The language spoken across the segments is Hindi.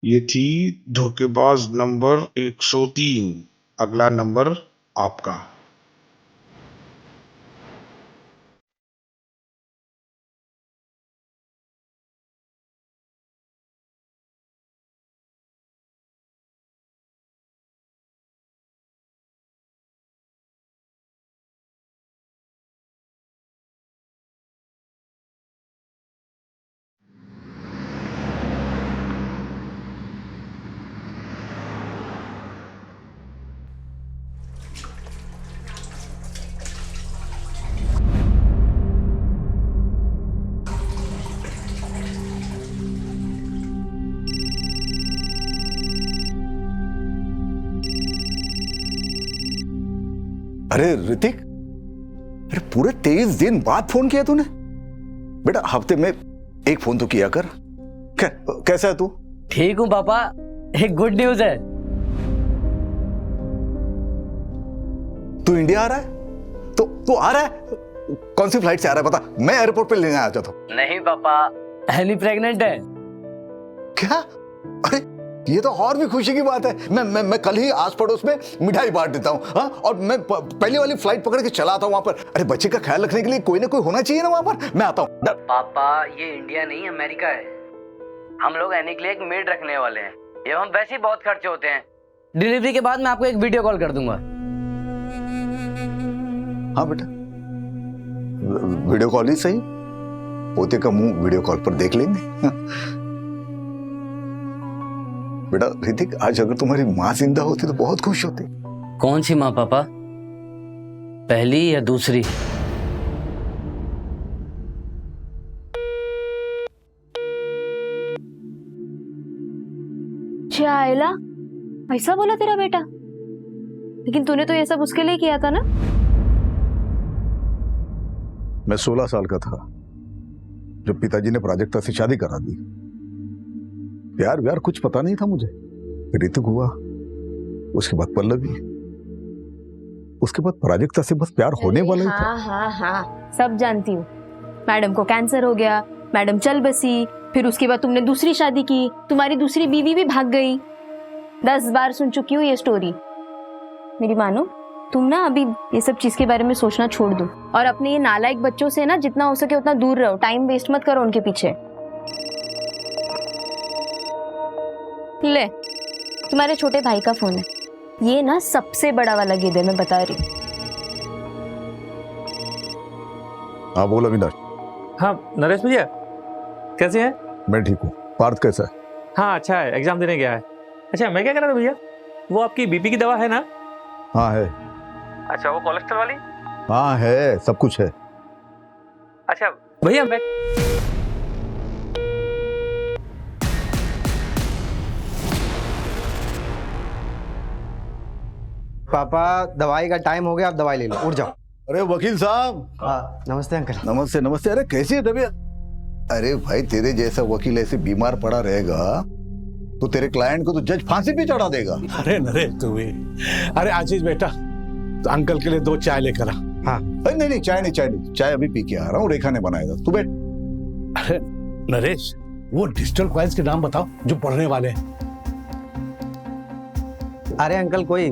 ये थी धोखेबाज नंबर 103। अगला नंबर आपका। अरे ऋतिक, अरे पूरे 23 दिन बाद फोन किया तूने। बेटा हफ्ते में एक फोन तो किया कर। कैसा है तू? ठीक हूँ पापा। एक गुड न्यूज है। तू इंडिया आ रहा है? तो तू आ रहा है? कौन सी फ्लाइट से आ रहा है बता, मैं एयरपोर्ट पे लेने आ जाता हूँ। नहीं पापा, एली प्रेग्नेंट है। क्या? अरे ये तो और भी खुशी की बात है। मैं कल ही आस पड़ोस में मिठाई बांट देता हूँ। हाँ, और मैं पहली वाली फ्लाइट पकड़ के चला आता हूँ वहां पर। अरे बच्चे का ख्याल रखने के लिए कोई ना कोई होना चाहिए ना वहां पर। मैं आता हूँ। पापा ये इंडिया नहीं अमेरिका है। हम लोग एनी के लिए एक मेड रखने वाले हैं। ये हम वैसे ही बहुत खर्चे होते हैं। डिलीवरी के बाद मैं आपको एक वीडियो कॉल कर दूंगा। हाँ बेटा, वीडियो कॉल ही सही। पोते का मुंह वीडियो कॉल पर देख लेंगे। बेटा ऋतिक, आज अगर तुम्हारी माँ जिंदा होती तो बहुत खुश होती। कौन सी माँ पापा, पहली या दूसरी? आयला, ऐसा बोला तेरा बेटा? लेकिन तूने तो ये सब उसके लिए किया था ना? मैं 16 साल का था जब पिताजी ने प्राजक्ता से शादी करा दी। प्यार व्यार कुछ पता नहीं था मुझे। ऋतिक हुआ, उसके बाद पल्लवी, उसके बाद प्राजक्ता से बस प्यार होने वाला ही था। हाँ, सब जानती हूँ। मैडम को कैंसर हो गया, मैडम चल बसी, फिर उसके बाद तुमने दूसरी शादी की, तुम्हारी दूसरी बीवी भी भाग गई। 10 बार सुन चुकी हूँ ये स्टोरी। मेरी मानो, तुम ना अभी ये सब चीज के बारे में सोचना छोड़ दो और अपने ये नालायक बच्चों से ना जितना हो सके उतना दूर रहो। टाइम वेस्ट मत करो उनके पीछे। ले, तुम्हारे छोटे भाई का फोन है। ये ना सबसे बड़ा वाला गिद्ध है, मैं बता रही हूँ। हाँ बोल अविनाश। हाँ नरेश भैया, कैसे हैं? मैं ठीक हूँ। पार्थ कैसा है? हाँ अच्छा है, एग्जाम देने गया है। अच्छा मैं क्या कह रहा था भैया, वो आपकी बीपी की दवा है ना? हाँ है। अच्छा वो कोलेस्ट्रॉल वाली? हाँ है, सब कुछ है। अच्छा भैया मैं पापा दवाई का टाइम हो गया, आप दवाई ले लो, उठ जाओ। अरे वकील साहब। हाँ नमस्ते अंकल। नमस्ते नमस्ते। अरे कैसी है तबीयत? अरे भाई तेरे जैसा वकील ऐसे बीमार पड़ा रहेगा तो तेरे क्लाइंट को तो जज फांसी पे चढ़ा देगा। अरे नरेश तू भी। अरे आशीष बेटा, तो अंकल के लिए 2 चाय लेकर आ। हाँ। नहीं नहीं, चाय नहीं, चाय नहीं, चाय अभी पी के आ रहा हूँ। रेखा ने बनाया था, तू बैठ। अरे नरेश, वो डिजिटल कॉइन्स के नाम बताओ जो पढ़ने वाले हैं। अरे अंकल, कोई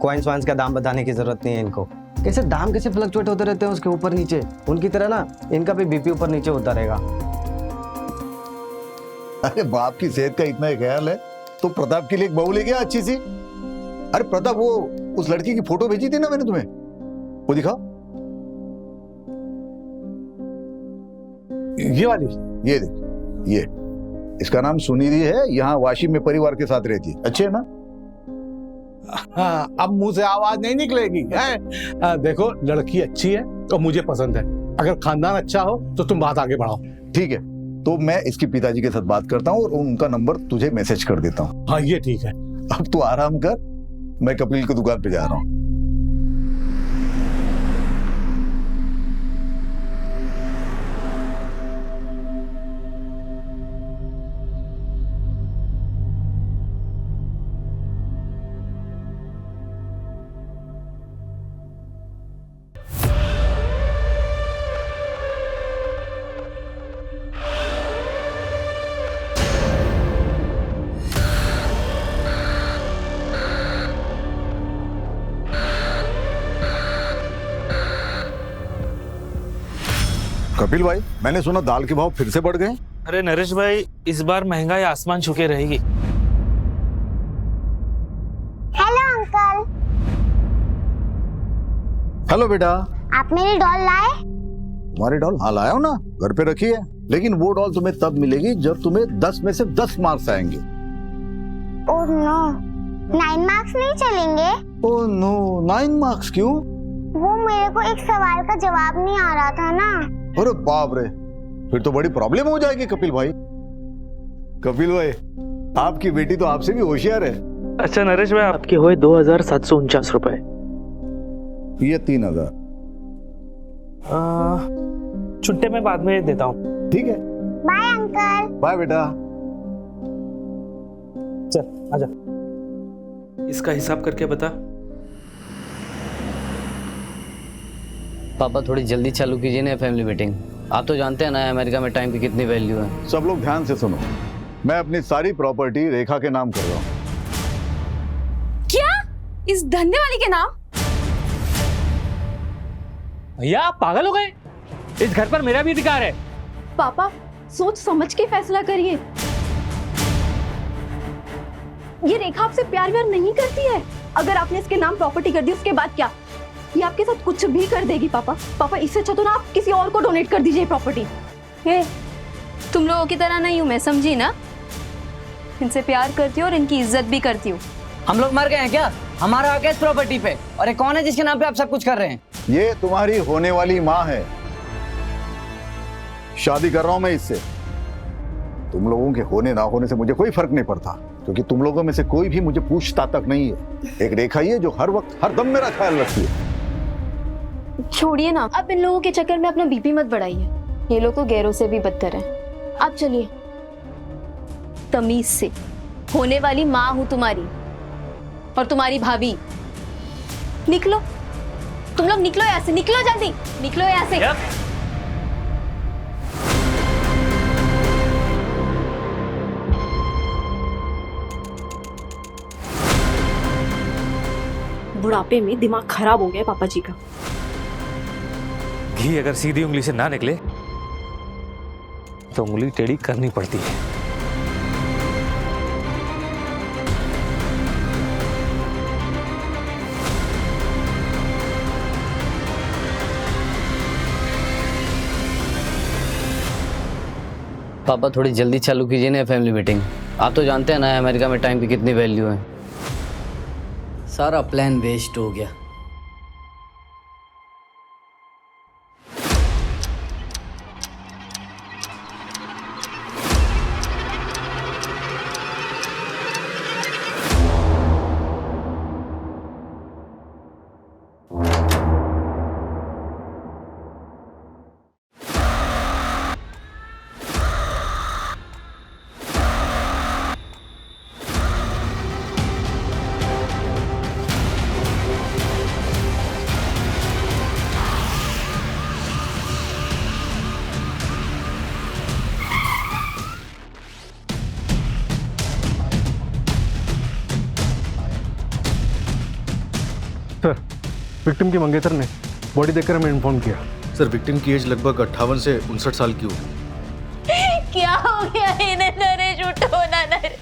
कॉइन्स वाइन्स का दाम बताने की जरूरत नहीं है इनको। कैसे दाम कैसे फ्लक्चुएट होते रहते हैं उसके ऊपर नीचे, उनकी तरह ना इनका भी बीपी ऊपर नीचे होता रहेगा। अरे बाप की सेहत का इतना ही ख्याल है तो प्रताप के लिए एक बहू ले गया अच्छी सी। अरे प्रताप, वो उस लड़की की फोटो भेजी थी ना मैंने तुम्हें, वो दिखाओ। ये वाली? ये देख, ये इसका नाम सुनिधि है, यहाँ वाशी में परिवार के साथ रहती है। अच्छे है ना? हाँ, अब मुंह से आवाज नहीं निकलेगी है? देखो लड़की अच्छी है तो मुझे पसंद है। अगर खानदान अच्छा हो तो तुम बात आगे बढ़ाओ। ठीक है, तो मैं इसके पिताजी के साथ बात करता हूँ और उनका नंबर तुझे मैसेज कर देता हूँ। हाँ ये ठीक है। अब तू आराम कर, मैं कपिल की दुकान पे जा रहा हूँ। कपिल भाई, मैंने सुना दाल के भाव फिर से बढ़ गए। अरे नरेश भाई, इस बार महंगाई आसमान छू के रहेगी। Hello uncle. हेलो बेटा। आप मेरी डॉल लाए? तुम्हारी डॉल? हाँ लाया हूं ना, घर पे रखी है। लेकिन वो डॉल तुम्हें तब मिलेगी जब तुम्हें 10 में से 10 मार्क्स आएंगे। ओह नो, 9 मार्क्स नहीं चलेंगे? ओह नो, 9 मार्क्स क्यों? वो मेरे को एक सवाल का जवाब नहीं आ रहा था ना। अरे बाप रे, फिर तो बड़ी प्रॉब्लम हो जाएगी कपिल भाई। कपिल भाई, आपकी बेटी तो आपसे भी होशियार है। अच्छा नरेश भाई, आपके हुए 2749 रुपए। ये 3000। छुट्टे में बाद में देता हूँ। ठीक है, बाय अंकल। बाय बेटा। चल आजा, इसका हिसाब करके बता। पापा थोड़ी जल्दी चालू कीजिए ना फैमिली मीटिंग। आप तो जानते हैं ना अमेरिका में टाइम की कितनी वैल्यू है। सब लोग ध्यान से सुनो, मैं अपनी सारी प्रॉपर्टी रेखा के नाम कर रहा हूँ। क्या? इस धंधे वाली के नाम? भैया आप पागल हो गए? इस घर पर मेरा भी अधिकार है। पापा सोच समझ के फैसला करिए। ये रेखा आपसे प्यार व्यार नहीं करती है। अगर आपने इसके नाम प्रॉपर्टी कर दी उसके बाद क्या? ये आपके साथ कुछ भी कर देगी पापा। पापा इससे अच्छा तो ना आप किसी और को डोनेट कर दीजिए प्रॉपर्टी। तुम लोगों की तरह नहीं हूं मैं, समझी ना? इनसे प्यार करती हूँ और इनकी इज्जत भी करती हूँ। हम लोग मर गए हैं क्या? हमारा हक है इस प्रॉपर्टी पे। और ये कौन है जिसके नाम पे आप सब कुछ कर रहे हैं? ये तुम्हारी होने वाली माँ है। शादी कर रहा हूं मैं इससे। तुम लोगों के होने ना होने से मुझे कोई फर्क नहीं पड़ता, क्योंकि तुम लोगों में से कोई भी मुझे पूछता तक नहीं है। एक रेखा ही है जो हर वक्त हर दम मेरा ख्याल रखती है। छोड़िए ना, अब इन लोगों के चक्कर में अपना बीपी मत बढ़ाइए। ये लोग तो गैरों से भी बदतर हैं। आप चलिए। तमीज से, होने वाली माँ हूं तुम्हारी और तुम्हारी भाभी। निकलो, तुम लोग निकलो यहाँ से, निकलो जल्दी, निकलो यहाँ से। बुढ़ापे में दिमाग खराब हो गया पापा जी का। घी अगर सीधी उंगली से ना निकले तो उंगली टेढ़ी करनी पड़ती है। पापा थोड़ी जल्दी चालू कीजिए ना फैमिली मीटिंग। आप तो जानते हैं ना अमेरिका में टाइम की कितनी वैल्यू है। सारा प्लान वेस्ट हो गया। सर, विक्टिम की मंगेतर ने बॉडी देखकर हमें इन्फॉर्म किया। सर, विक्टिम की एज लगभग 58 से 59 साल की होगी। क्या हो गया इन्हें? नरेश उठो ना नरेश।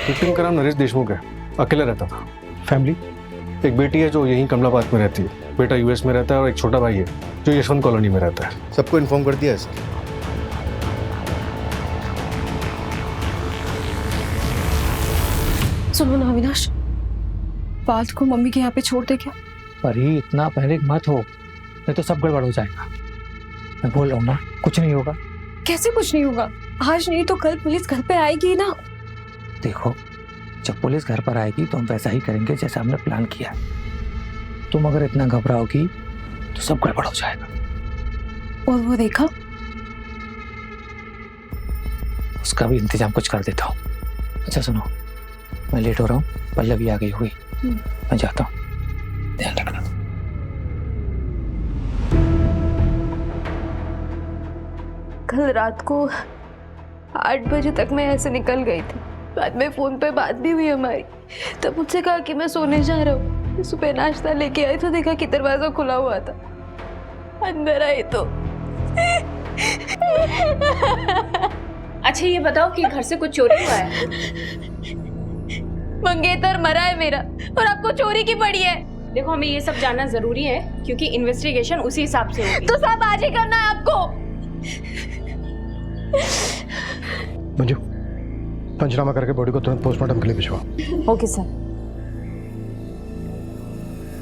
विक्टिम का नाम नरेश देशमुख है, अकेला रहता था। फैमिली, एक बेटी है जो यहीं कमलाबाद में रहती है, बेटा यूएस में रहता है और एक छोटा भाई है जो यशवंत कॉलोनी में रहता है। सबको इन्फॉर्म कर दिया है सर। सुनो ना अविनाश, बात को मम्मी के यहाँ पे छोड़ दे क्या? परी इतना पैनिक मत हो, नहीं तो सब गड़बड़ हो जाएगा। मैं बोल रहा हूँ ना, कुछ नहीं होगा। कैसे कुछ नहीं होगा? आज नहीं तो कल पुलिस घर पे आएगी ना। देखो, जब पुलिस घर पर आएगी तो हम वैसा ही करेंगे जैसा हमने प्लान किया। तुम अगर इतना घबराओगी तो सब गड़बड़ हो जाएगा। और वो देखा, उसका भी इंतजाम कुछ कर देता हूँ। अच्छा सुनो, मैं लेट हो रहा हूँ, पल्लवी आ गई हुई, मैं जाता हूँ, ध्यान रखना। कल रात को 8 बजे तक मैं ऐसे निकल गई थी। बाद में फोन पे बात भी हुई हमारी। तब मुझसे कहा कि मैं सोने जा रहा हूँ। सुबह नाश्ता लेके आई तो देखा कि दरवाजा खुला हुआ था। अंदर आई तो। अच्छा ये बताओ कि घर से कुछ चोरी हुआ है? मंगेतर मरा है मेरा और आपको चोरी की पड़ी है। देखो हमें ये सब जानना जरूरी है क्योंकि इन्वेस्टिगेशन उसी हिसाब से होगी। तो सब आज ही करना है आपको। मंजू, पंचनामा करके बॉडी को तुरंत पोस्टमार्टम के लिए भिजवा। Okay sir.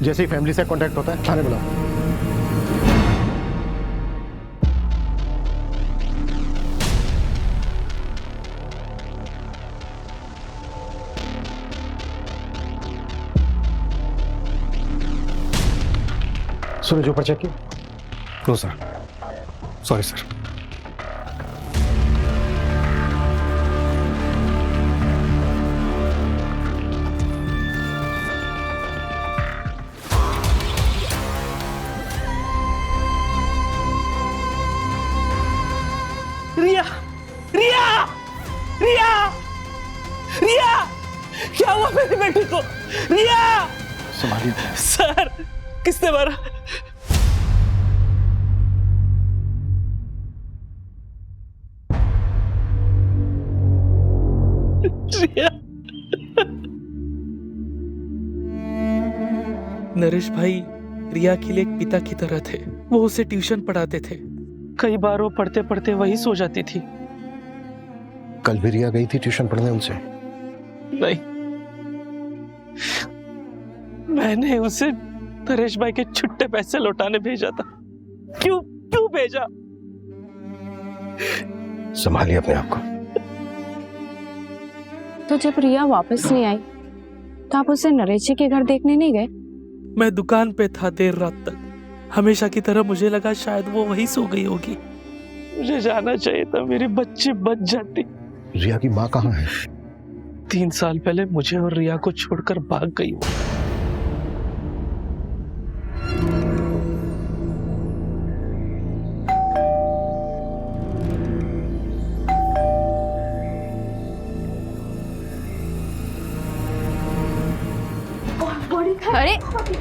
जैसे ही फैमिली से कांटेक्ट होता है थाने बुलाओ। सूरज ऊपर चेक किया? No sir, sorry sir. Riya, Riya, Riya, Riya, क्या हुआ मेरी बेटी को? रिया, संभालिए सर, किसने मारा? रिया, नरेश भाई रिया के लिए एक पिता की तरह थे। वो उसे ट्यूशन पढ़ाते थे। कई बार वो पढ़ते पढ़ते वही सो जाती थी। कल भी रिया गई थी ट्यूशन पढ़ने उनसे? नहीं, मैंने उसे नरेश भाई के छुट्टे पैसे लौटाने भेजा था। क्यों क्यों भेजा? संभालिए अपने आप को। तो जब रिया वापस नहीं आई तो आप उसे नरेश जी के घर देखने नहीं गए? मैं दुकान पे था देर रात तक। हमेशा की तरह मुझे लगा शायद वो वही सो गई होगी। मुझे जाना चाहिए था, मेरी बच्ची बच जाती। रिया की माँ कहाँ है? 3 साल पहले मुझे और रिया को छोड़कर भाग गई वो। अरे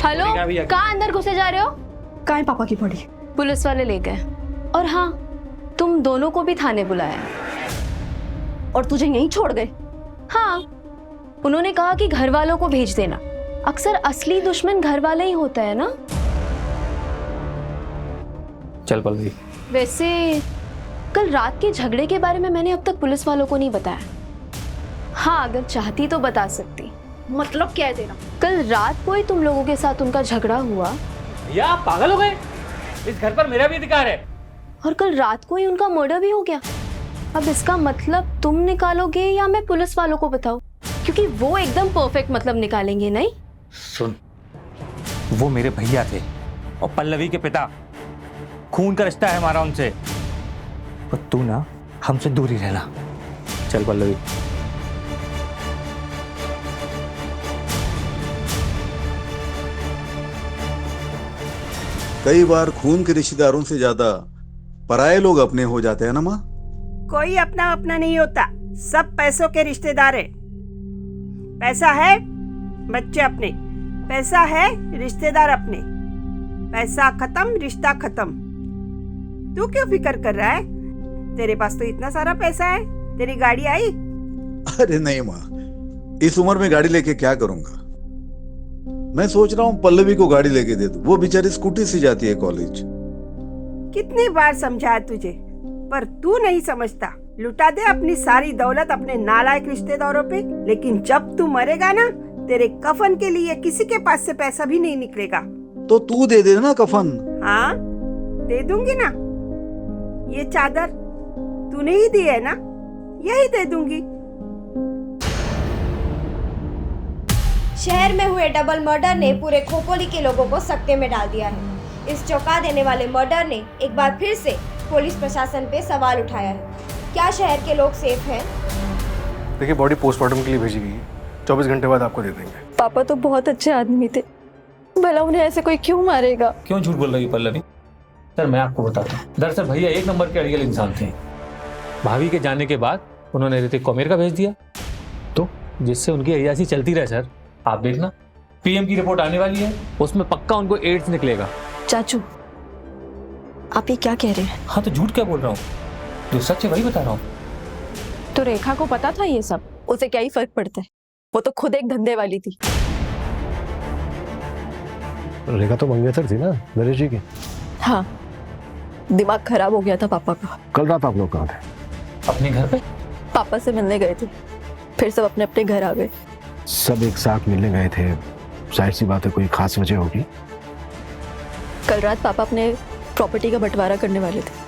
हेलो, कहाँ अंदर घुसे जा रहे हो? कहाँ है पापा की बॉडी? पुलिस वाले ले गए। और हाँ, तुम दोनों को भी थाने बुलाया। और तुझे यहीं छोड़ गए? हाँ, उन्होंने कहा कि घर वालों को भेज देना। अक्सर असली दुश्मन घर वाले ही होता है ना। चल पल्लवी। वैसे कल रात के झगड़े के बारे में मैंने अब तक पुलिस वालों को नहीं बताया। हाँ, अगर चाहती तो बता सकती। मतलब क्या है तेरा? कल रात को ही तुम लोगों के साथ उनका झगड़ा हुआ। भैया आप पागल हो गए? इस घर पर मेरा भी अधिकार है। और कल रात को ही उनका मर्डर भी हो गया। अब इसका मतलब तुम निकालोगे या मैं पुलिस वालों को बताऊं? क्योंकि वो एकदम परफेक्ट मतलब निकालेंगे नहीं। सुन, वो मेरे भैया थे और पल्लवी के पिता। खून का रिश्ता है हमारा उनसे। और तू ना हमसे दूर ही रहना। चल पल्लवी। कई बार खून के रिश्तेदारों से ज्यादा पराये लोग अपने हो जाते हैं ना माँ। कोई अपना अपना नहीं होता, सब पैसों के रिश्तेदार है। पैसा है बच्चे अपने, पैसा है रिश्तेदार अपने। पैसा खत्म रिश्ता खत्म। तू क्यों फिक्र कर रहा है? तेरे पास तो इतना सारा पैसा है। तेरी गाड़ी आई? अरे नहीं माँ, इस उम्र में गाड़ी लेके क्या करूंगा। मैं सोच रहा हूँ पल्लवी को गाड़ी लेके दे दूं। वो बेचारी स्कूटी से जाती है कॉलेज। कितनी बार समझाया तुझे, पर तू नहीं समझता। लुटा दे अपनी सारी दौलत अपने नालायक रिश्तेदारों पे, लेकिन जब तू मरेगा ना, तेरे कफन के लिए किसी के पास से पैसा भी नहीं निकलेगा। तो तू दे दे ना कफन। हाँ दे दूंगी ना। ये चादर तूने ही दी है ना, यही दे दूंगी। शहर में हुए डबल मर्डर ने पूरे खोपोली के लोगों को सकते में डाल दिया है। इस चौंका देने वाले मर्डर ने एक बार फिर से पुलिस प्रशासन पे सवाल उठाया है। क्या शहर के लोग सेफ हैं? देखिए, बॉडी पोस्टमार्टम के लिए भेजी गई है। 24 घंटे बाद आपको दे देंगे। पापा तो बहुत अच्छे आदमी थे, भला उन्हें ऐसे कोई क्यों मारेगा? क्यों झूठ बोल रही है पल्लवी? सर मैं आपको बताता हूँ, दरअसल भैया एक नंबर के अड़ियल इंसान थे। भाभी के जाने के बाद उन्होंने ऋतिक को अमेरिका भेज दिया, तो जिससे उनकी अयासी चलती रहे। सर आप देखना, पीएम की रिपोर्ट आने वाली है, उसमें पक्का उनको एड्स निकलेगा। चाचू, आप ये क्या कह रहे हैं? हाँ तो झूठ क्या बोल रहा हूँ, जो सच है वही बता रहा हूँ। तो रेखा को पता था ये सब? उसे क्या ही फर्क पड़ता है, वो तो खुद एक धंधे वाली थी। रेखा तो मंगेतर थी ना नरेश जी की। हाँ, दिमाग खराब हो गया था पापा का। कल रात आप लोग कहाँ थे? अपने घर पे। पापा से मिलने गए थे, फिर सब अपने अपने घर आ गए। सब एक साथ मिलने गए थे, जाहिर सी बात है कोई खास वजह होगी। कल रात पापा अपने प्रॉपर्टी का बंटवारा करने वाले थे।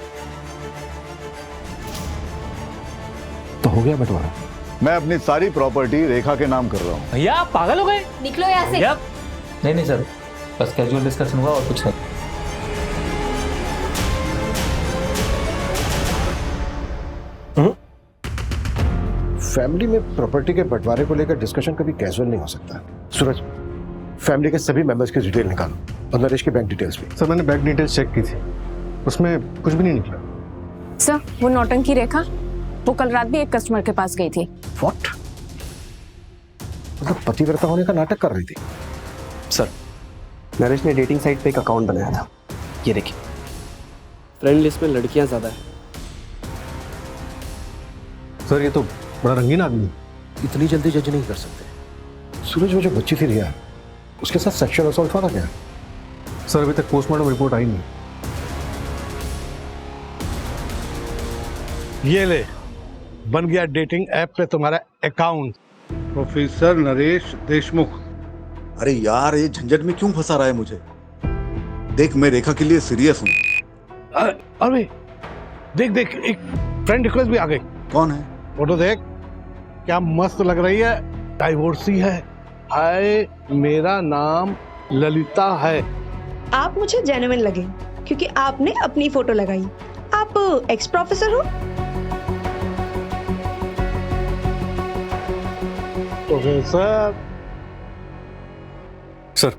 तो हो गया बंटवारा? मैं अपनी सारी प्रॉपर्टी रेखा के नाम कर रहा हूँ। भैया आप पागल हो गए? निकलो यहाँ से। भैया नहीं सर, बस कैजुअल डिस्कशन हुआ और कुछ नहीं। फैमिली में प्रॉपर्टी के बंटवारे को लेकर डिस्कशन कभी कैजुअल नहीं हो सकता। सूरज, फैमिली के सभी मेंबर्स की डिटेल निकालो और नरेश की बैंक डिटेल्स भी। सर मैंने बैंक डिटेल्स चेक की थी, उसमें कुछ भी नहीं निकला। सर वो नौटंकी रेखा, वो कल रात भी एक कस्टमर के पास गई थी। व्हाट? मतलब पतिव्रता होने का नाटक कर रही थी। सर नरेश ने डेटिंग साइट पे एक अकाउंट बनाया था, ये देखिए। फ्रेंड लिस्ट में लड़कियां ज्यादा है। सर ये तो बड़ा रंगीन आदमी, इतनी जल्दी जज नहीं कर सकते। सूरज वो जो बच्ची थी रिया, उसके साथ सेक्सुअल असॉल्ट हुआ था क्या? सर अभी तक पोस्टमार्टम रिपोर्ट आई नहीं। ये ले, बन गया डेटिंग ऐप पे तुम्हारा अकाउंट। प्रोफेसर नरेश देशमुख। अरे यार ये झंझट में क्यों फंसा रहा है मुझे? देख मैं रेखा के लिए सीरियस हूँ। अरे देख देख, एक फ्रेंड रिक्वेस्ट भी आ गई। कौन है? फोटो देख, क्या मस्त लग रही है, डाइवोर्सी है। हाय, मेरा नाम ललिता है। आप मुझे जेन्युइन लगे क्योंकि आपने अपनी फोटो लगाई। आप एक्स प्रोफेसर हो? प्रोफेसर। सर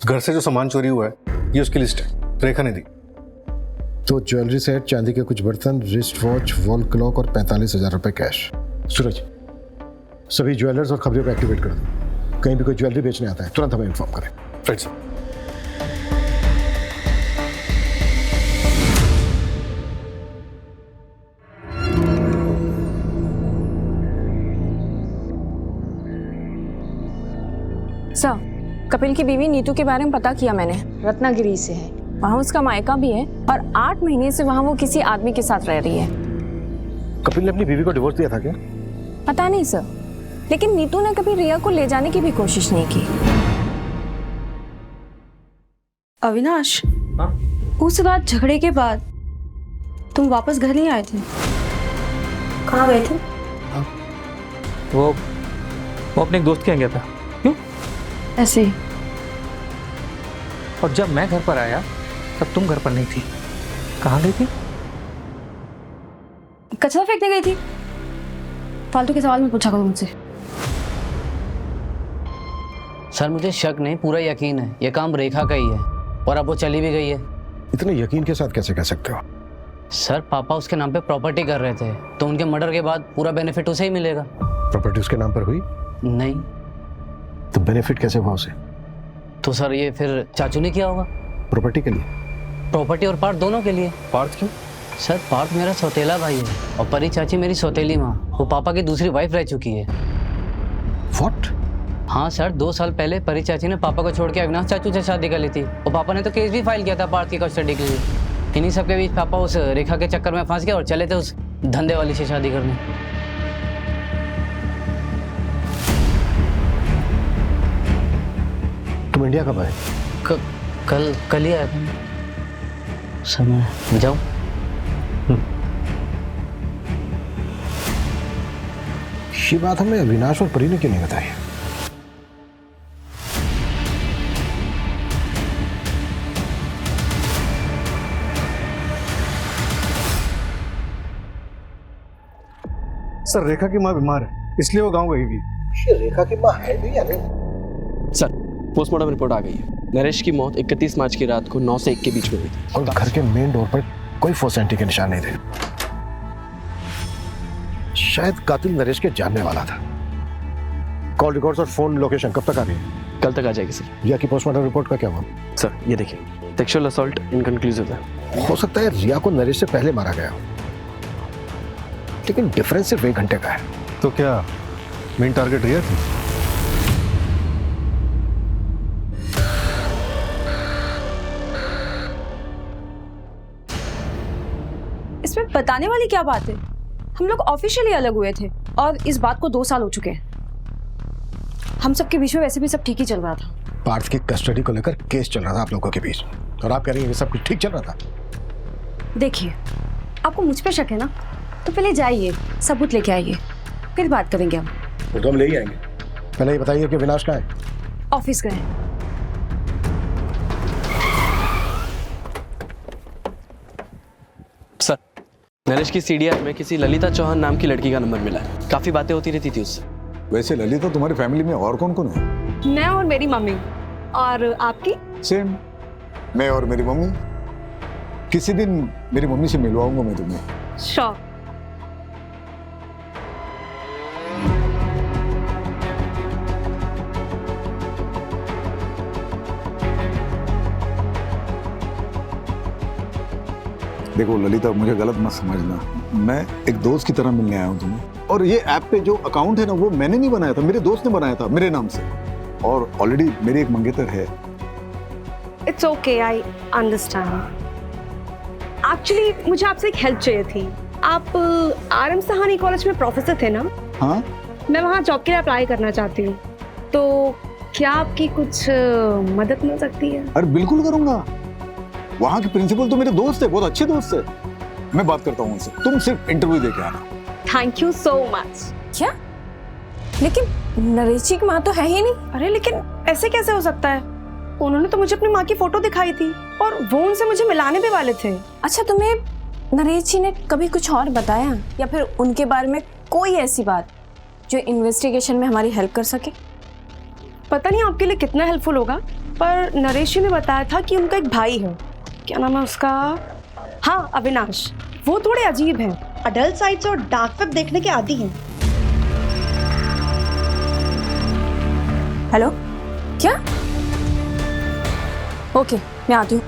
घर से जो सामान चोरी हुआ है ये उसकी लिस्ट है, रेखा ने दी। तो ज्वेलरी सेट, चांदी के कुछ बर्तन, रिस्ट वॉच, वॉल क्लॉक और 45,000 रुपए कैश। सूरज, सभी ज्वेलर्स और खबरों को एक्टिवेट कर दो। कहीं भी कोई ज्वेलरी बेचने आता है तुरंत हमें इन्फॉर्म करें। Right sir. सर कपिल की बीवी नीतू के बारे में पता किया मैंने, रत्नागिरी से है, वहाँ उसका मायका भी है और 8 महीने से वहाँ वो किसी आदमी के साथ रह रही है। कपिल ने अपनी बीवी को डिवोर्स दिया था क्या? पता नहीं सर, लेकिन नीतू ने कभी रिया को ले जाने की भी कोशिश नहीं की। अविनाश, उस रात झगड़े के बाद तुम वापस घर नहीं आए थे, कहाँ गए थे? वो अपने एक दोस्त के यहाँ गया था। क्यों? ऐसे ही। और जब मैं घर पर आया तब तुम घर पर नहीं थी। कहाँ गई थी? कचरा फेंकने गई थी। फालतू के सवाल में पूछा करो मुझसे। सर मुझे शक नहीं, पूरा यकीन है ये काम रेखा का ही है और अब वो चली भी गई है। इतने यकीन के साथ कैसे कह सकते हो? सर पापा उसके नाम पे प्रॉपर्टी कर रहे थे, तो उनके मर्डर के बाद पूरा बेनिफिट उसे ही मिलेगा। प्रॉपर्टी उसके नाम पर हुई? नहीं। तो बेनिफिट कैसे हुआ उसे? तो सर ये फिर चाचू ने किया होगा। प्रॉपर्टी के लिए? प्रॉपर्टी और पार्थ दोनों के लिए। पार्थ क्यों? सर पार्थ मेरा सौतेला भाई है और परी चाची मेरी सौतेली माँ, वो पापा की दूसरी वाइफ रह चुकी है। What? हाँ सर, 2 साल पहले परी चाची ने पापा को छोड़ के अविनाश चाचू से शादी कर ली थी और पापा ने तो केस भी फाइल किया था पार्थ की कस्टडी के लिए। इन्हीं सब के बीच पापा उस रेखा के चक्कर में फंस गए और चले थे उस धंधे वाली से शादी करने। तुम इंडिया कब आए? कल ही आया था सर। मैं जाऊँ? ये बात हमें अविनाश और परी ने क्यों नहीं बताई? सर रेखा की माँ बीमार है इसलिए वो गांव गई हुई। ये रेखा की माँ है भी या नहीं? सर पोस्टमार्टम रिपोर्ट आ गई है। नरेश की मौत 31 मार्च की रात को 9 से 1 के बीच में हुई थी और घर के मेन डोर पर कोई फोसेंटी के निशान नहीं थे। शायद कातिल नरेश के जानने वाला था। कॉल रिकॉर्ड्स और फोन लोकेशन कब तक आ गई? कल तक आ जाएगी सर। रिया की पोस्टमार्टम रिपोर्ट का क्या हुआ? सर ये देखिए, सेक्सुअल असॉल्ट इनकंक्लूसिव है। हो सकता है रिया को नरेश से पहले मारा गया, लेकिन डिफरेंस सिर्फ 1 घंटे का है। तो क्या मेन टारगेट रिया थी? इसमें बताने वाली क्या बात है? हम लोग ऑफिशियली अलग हुए थे और इस बात को 2 साल हो चुके हैं। हम सबके बीच में वैसे भी सब ठीक ही चल रहा था। पार्थ की कस्टडी को लेकर केस चल रहा था आप लोगों के बीच, और आप कह रही हैं कि सब कुछ ठीक चल रहा था? देखिए, आपको मुझ पे शक है ना, तो पहले जाइए सबूत लेके आइए, फिर बात करेंगे हम। तो हम ले ही आएंगे। पहले ये बताइए कि विनाश कहाँ है? ऑफिस गए। सर, नरेश की सीडीआर में किसी ललिता चौहान नाम की लड़की का नंबर मिला है। काफी बातें होती रहती थी उससे। वैसे ललिता तुम्हारी फैमिली में और कौन कौन है? मैं और मेरी मम्मी। और आपकी? सेम, मैं और मेरी मम्मी। किसी दिन मेरी मम्मी से मिलवाऊंगा मैं तुम्हें। श्योर। देखो ललिता, मुझे गलत मत समझना, मैं एक दोस्त की तरह मिलने आया हूँ तुम्हें। और ये ऐप पे जो अकाउंट है ना, वो मैंने नहीं बनाया था, मेरे दोस्त ने बनाया था मेरे नाम से, और ऑलरेडी मेरी एक मंगेतर है। It's okay, I understand. Actually मुझे आपसे एक हेल्प चाहिए थी। आप RM सहानी कॉलेज में प्रोफेसर थे ना? हाँ। मैं वहाँ जॉब के लिए अप्लाई करना चाहती हूँ, तो क्या आपकी कुछ मदद मिल सकती है? अरे बिल्कुल करूंगा। वहाँ के प्रिंसिपल तो मेरे दोस्त है, बहुत अच्छे दोस्त है। मैं बात करता हूँ उनसे, तुम सिर्फ इंटरव्यू दे के आना। Thank you so much. क्या? लेकिन नरेश जी की माँ तो है ही नहीं। अरे लेकिन ऐसे कैसे हो सकता है? उन्होंने तो मुझे अपनी माँ की फोटो दिखाई थी और वो उनसे मुझे मिलाने भी वाले थे। अच्छा, तुम्हें नरेश जी ने कभी कुछ और बताया, या फिर उनके बारे में कोई ऐसी बात जो इन्वेस्टिगेशन में हमारी हेल्प कर सके? पता नहीं आपके लिए कितना हेल्पफुल होगा, पर नरेश जी ने बताया था कि उनका एक भाई है। क्या नाम है उसका? हाँ, अविनाश। वो थोड़े अजीब हैं, अडल्ट साइट्स और डार्क वेब देखने के आदी हैं। हेलो, क्या? ओके, मैं आती हूँ।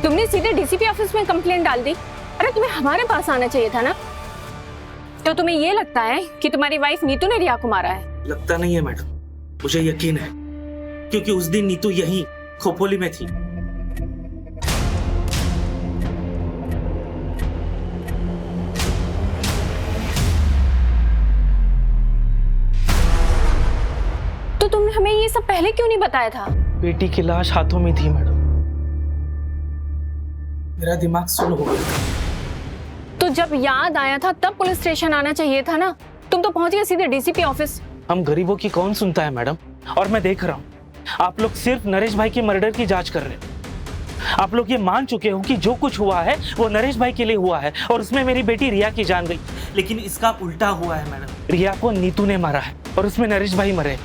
तुमने सीधे डीसीपी ऑफिस में कंप्लेंट डाल दी। अरे तुम्हें हमारे पास आना चाहिए था ना। तो तुम्हें ये लगता है कि तुम्हारी वाइफ नीतू ने रिया को मारा है? लगता नहीं है मैडम, मुझे यकीन है, क्योंकि उस दिन नीतू यहीं खोपोली में थी। तो तुमने हमें ये सब पहले क्यों नहीं बताया था? बेटी की लाश हाथों में थी मैडम, मेरा दिमाग सुन हो गया था। तो जब याद आया था तब पुलिस स्टेशन आना चाहिए था ना। तुम तो पहुंच गए सीधे डीसीपी ऑफिस। हम गरीबों की कौन सुनता है मैडम, और मैं देख रहा हूँ आप लोग सिर्फ नरेश भाई के मर्डर की जांच कर रहे हो। आप लोग ये मान चुके हो कि जो कुछ हुआ है वो नरेश भाई के लिए हुआ है, और उसमें मेरी बेटी रिया की जान गई। लेकिन इसका उल्टा हुआ है मैडम, रिया को नीतू ने मारा है और उसमें नरेश भाई मरे।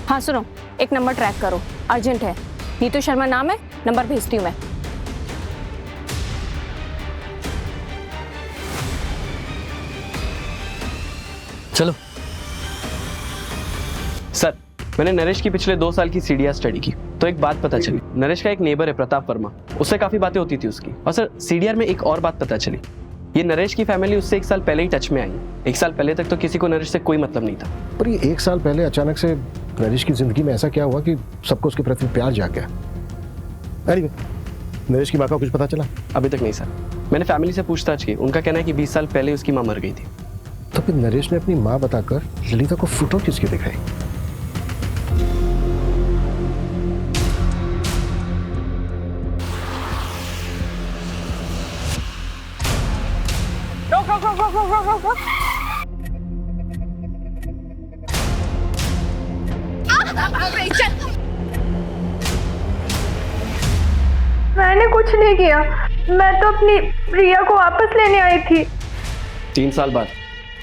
हाँ सुनो, एक नंबर ट्रैक करो, अर्जेंट है। नीतू शर्मा नाम है, नंबर भेजती हूँ मैं। चलो सर, मैंने नरेश की पिछले 2 साल की सीडीआर स्टडी की, तो एक बात पता चली। नरेश का एक नेबर है प्रताप वर्मा, उससे काफी बातें होती थी उसकी। और सर सीडीआर में एक और बात पता चली, ये नरेश की फैमिली उससे 1 साल पहले ही टच में आई। 1 साल पहले तक तो किसी को नरेश से कोई मतलब नहीं था। पर ये 1 साल पहले अचानक से नरेश की जिंदगी में ऐसा क्या हुआ कि सबको उसके प्रति प्यार जाग गया? Anyway, नरेश की माँ का कुछ पता चला? अभी तक नहीं सर, मैंने फैमिली से पूछताछ की, उनका कहना है कि 20 साल पहले उसकी माँ मर गई थी। तो फिर नरेश ने अपनी माँ बताकर ललिता को फोटो किसकी दिखाई? मैंने कुछ नहीं किया, मैं तो अपनी रिया को वापस लेने आई थी। 3 साल बाद,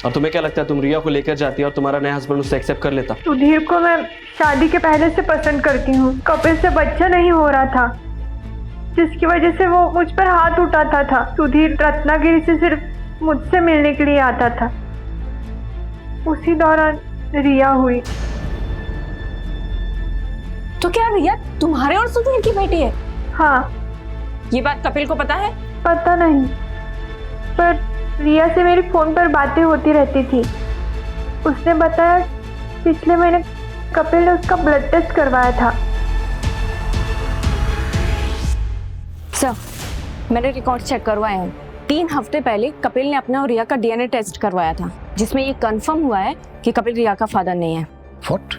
और तुम्हें क्या लगता है तुम रिया को लेकर जाती और तुम्हारा नया हस्बैंड उससे एक्सेप्ट कर लेता? सुधीर को मैं शादी के पहले से पसंद करती हूँ। कपिल से बच्चा नहीं हो रहा था, जिसकी वजह से वो मुझ पर हाथ उठाता था। सुधीर रत्नागिरी से सिर्फ मुझसे मिलने के लिए आता था। उसी दौरान रिया हुई। तो क्या रिया तुम्हारे और सुधीर की बेटी है? हाँ। ये बात कपिल को पता है? पता नहीं, पर रिया से मेरी फोन पर बातें होती रहती थी। उसने बताया पिछले महीने कपिल ने उसका ब्लड टेस्ट करवाया था। सर, मैंने रिकॉर्ड चेक करवाए हैं। 3 हफ्ते पहले कपिल ने अपना और रिया का डीएनए टेस्ट करवाया था, जिसमें ये कंफर्म हुआ है कि कपिल रिया का फादर नहीं है। व्हाट?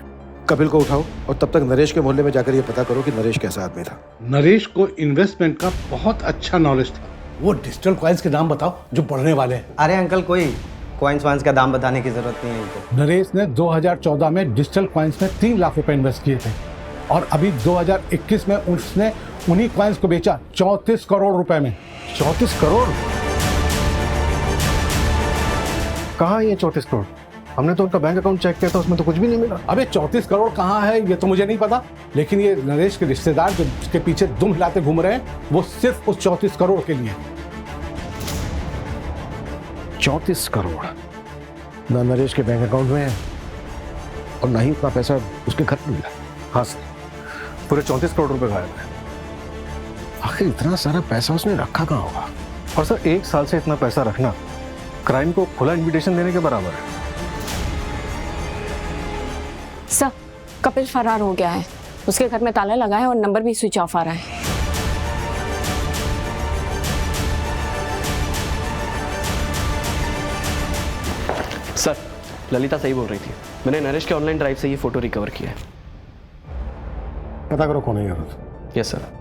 कपिल को उठाओ और तब तक नरेश के मोहल्ले में जाकर ये पता करो कि नरेश कैसा आदमी था। नरेश को इन्वेस्टमेंट का बहुत अच्छा नॉलेज था। वो डिजिटल कॉइन्स के नाम बताओ जो बढ़ने वाले हैं। अरे अंकल, कोई कॉइन्स वाइन्स का दाम बताने की जरूरत नहीं है इनको। नरेश ने 2014 में डिजिटल कॉइन्स में 3 लाख रुपए इन्वेस्ट किए थे और अभी 2021 में उसने उन्हीं कॉइन्स को बेचा 34 करोड़ रुपए में। 34 करोड़? कहाँ है ये 34 करोड़? हमने तो उनका बैंक अकाउंट चेक किया था, उसमें तो कुछ भी नहीं मिला। अबे 34 करोड़ कहाँ है ये तो मुझे नहीं पता, लेकिन ये नरेश के रिश्तेदार जो उसके पीछे दुम हिलाते घूम रहे हैं वो सिर्फ उस 34 करोड़ के लिए। 34 करोड़ ना नरेश के बैंक अकाउंट में है और ना ही उतना पैसा उसके घर में मिला। हाँ सर, पूरे 34 करोड़ रुपए गायब है। आखिर इतना सारा पैसा उसने रखा कहाँ होगा? और सर 1 साल से इतना पैसा रखना क्राइम को खुला इन्विटेशन देने के बराबर है। सर, कपिल फरार हो गया है। उसके घर में ताला लगा है और नंबर भी स्विच ऑफ आ रहा है। सर, ललिता सही बोल रही थी। मैंने नरेश के ऑनलाइन ड्राइव से ये फोटो रिकवर किया है। पता करो कौन है ये। Yes sir.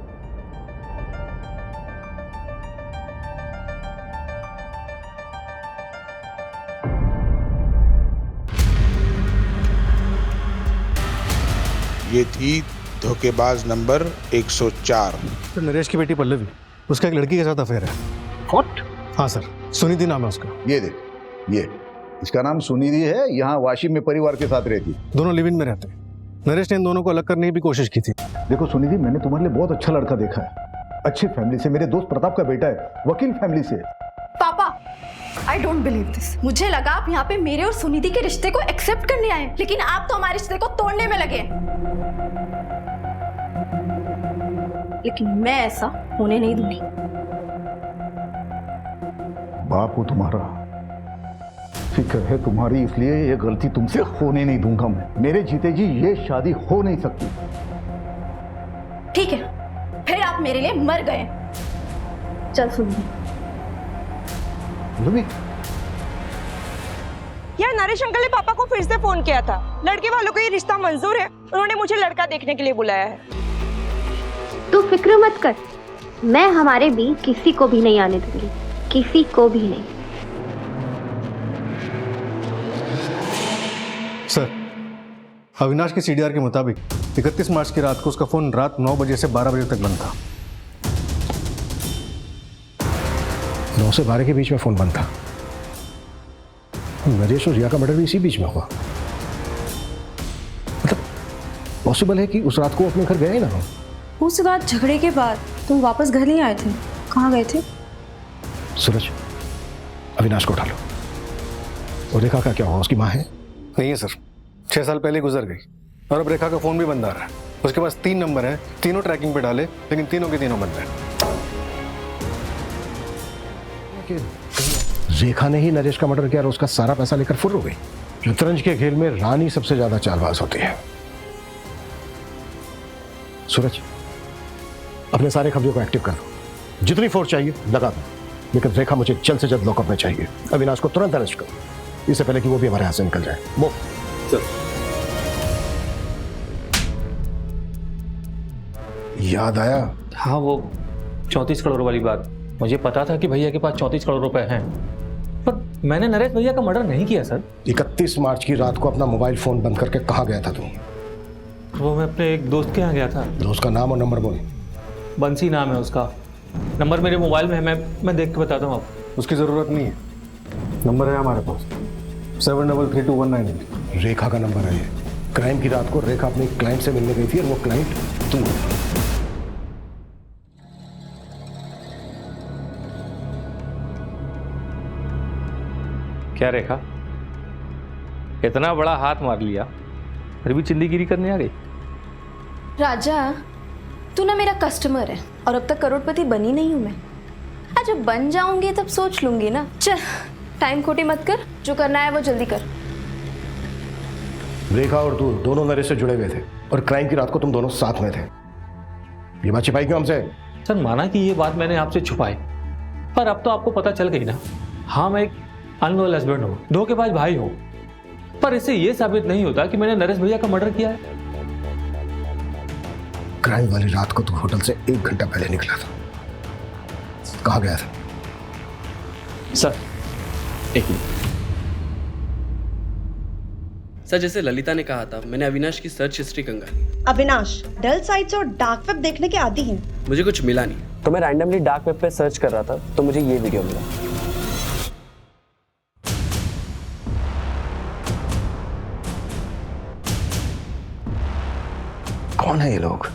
ये थी धोखेबाज नंबर 104। तो नरेश की बेटी पल्लवी, उसका एक लड़की के साथ अफेयर है। व्हाट? हाँ सर, सुनिधि नाम है उसका। ये देख, ये इसका नाम सुनिधि है, यहाँ वाशिम में परिवार के साथ रहती। दोनों लिव इन में रहते हैं। नरेश ने इन दोनों को अलग करने की भी कोशिश की थी। देखो सुनिधि, मैंने तुम्हारे लिए बहुत अच्छा लड़का देखा है, अच्छी फैमिली से, मेरे दोस्त प्रताप का बेटा है, वकील फैमिली से। पापा, आई डोंट बिलीव दिस। मुझे लगा आप यहाँ पे मेरे और सुनिधि के रिश्ते को एक्सेप्ट करने आए, लेकिन आप तो हमारे रिश्ते को तोड़ने में लगे। लेकिन मैं ऐसा होने नहीं दूंगी। बाप हूं तुम्हारा, फिक्र है तुम्हारी, इसलिए ये गलती तुमसे होने नहीं दूंगा मैं। मेरे जीते जी ये शादी हो नहीं सकती। ठीक है, फिर आप मेरे लिए मर गए। चल सुनिए। यार, नरेश अंकल ने पापा को फिर से फोन किया था। लड़के वालों को ये रिश्ता मंजूर है, उन्होंने मुझे लड़का देखने के लिए बुलाया है। तू फिक्र मत कर, मैं हमारे बीच किसी को भी नहीं आने दूंगी, किसी को भी नहीं। सर, अविनाश के सीडीआर के मुताबिक 31 मार्च की रात को उसका फोन रात 9 बजे से 12 बजे तक बंद था। 9 से 12 के बीच में फोन बंद था। नरेश और रिया का मर्डर भी इसी बीच में हुआ। मतलब पॉसिबल है कि उस रात को अपने घर गए ही ना हो। उस रात झगड़े के बाद तुम वापस घर नहीं आए थे, कहाँ गए थे? सूरज, अविनाश को उठा लो। और रेखा का क्या हुआ? उसकी माँ है? नहीं है सर, 6 साल पहले गुजर गई और अब रेखा का फोन भी बंद आ रहा है। उसके पास 3 नंबर हैं, तीनों ट्रैकिंग पे डाले, लेकिन तीनों के तीनों बंद हैं। रेखा ने ही नरेश का मर्डर किया और उसका सारा पैसा लेकर फुर्र हो गई। शतरंज के खेल में रानी सबसे ज्यादा चालबाज होती है। सूरज, अपने सारे खबरों को एक्टिव कर दो, जितनी फोर्स चाहिए लगा दो, लेकिन रेखा मुझे जल्द से जल्द लॉकअप में चाहिए। अविनाश को तुरंत अरेस्ट करो, इससे पहले कि वो भी हमारे हाथ से निकल जाए। वो याद आया? हाँ, वो 34 करोड़ वाली बात। मुझे पता था कि भैया के पास 34 करोड़ रुपए हैं, पर मैंने नरेश भैया का मर्डर नहीं किया सर। 31 मार्च की रात को अपना मोबाइल फोन बंद करके कहाँ गया था तुम? वो मैं अपने एक दोस्त के यहाँ गया था। दोस्त का नाम और नंबर बोल। बंसी नाम है उसका, नंबर मेरे मोबाइल में है, मैं देख के बताता हूँ आपको। उसकी जरूरत नहीं है, नंबर है हमारे पास 733219। रेखा का नंबर है ये। क्राइम की रात को रेखा अपने क्लाइंट से मिलने गई थी और वो क्लाइंट तुम। क्या रेखा, इतना बड़ा हाथ मार लिया फिर भी चिंदीगिरी करने आ गई। राजा, तू ना मेरा कस्टमर है और अब तक करोड़पति बनी नहीं हूं मैं। आज जब बन जाऊंगी तब सोच लूंगी ना। चल, टाइम खोटी मत कर, जो करना है वो जल्दी कर। रेखा और तू दोनों नरेश से जुड़े हुए थे और क्राइम की रात को तुम दोनों साथ में थे। ये बात छिपाई क्यों हमसे? सर माना कि ये बात मैंने आपसे छुपाई, पर अब तो आपको पता चल गई ना। हाँ, मैं एक अनलॉयल हस्बैंड हूँ, धोखेबाज भाई हूँ, पर इससे ये साबित नहीं होता कि मैंने नरेश भैया का मर्डर किया है। क्राइम वाली रात को तू होटल से 1 घंटा पहले निकला था, कहाँ गया था? सर एक मिनट। सर जैसे ललिता ने कहा था, मैंने अविनाश की सर्च हिस्ट्री कंगाली। अविनाश डल साइट्स और डार्क वेब देखने के आदी हैं। मुझे कुछ मिला नहीं, तो मैं रैंडमली डार्क वेब पे सर्च कर रहा था, तो मुझे ये वीडियो मिला। कौन है ये लोग?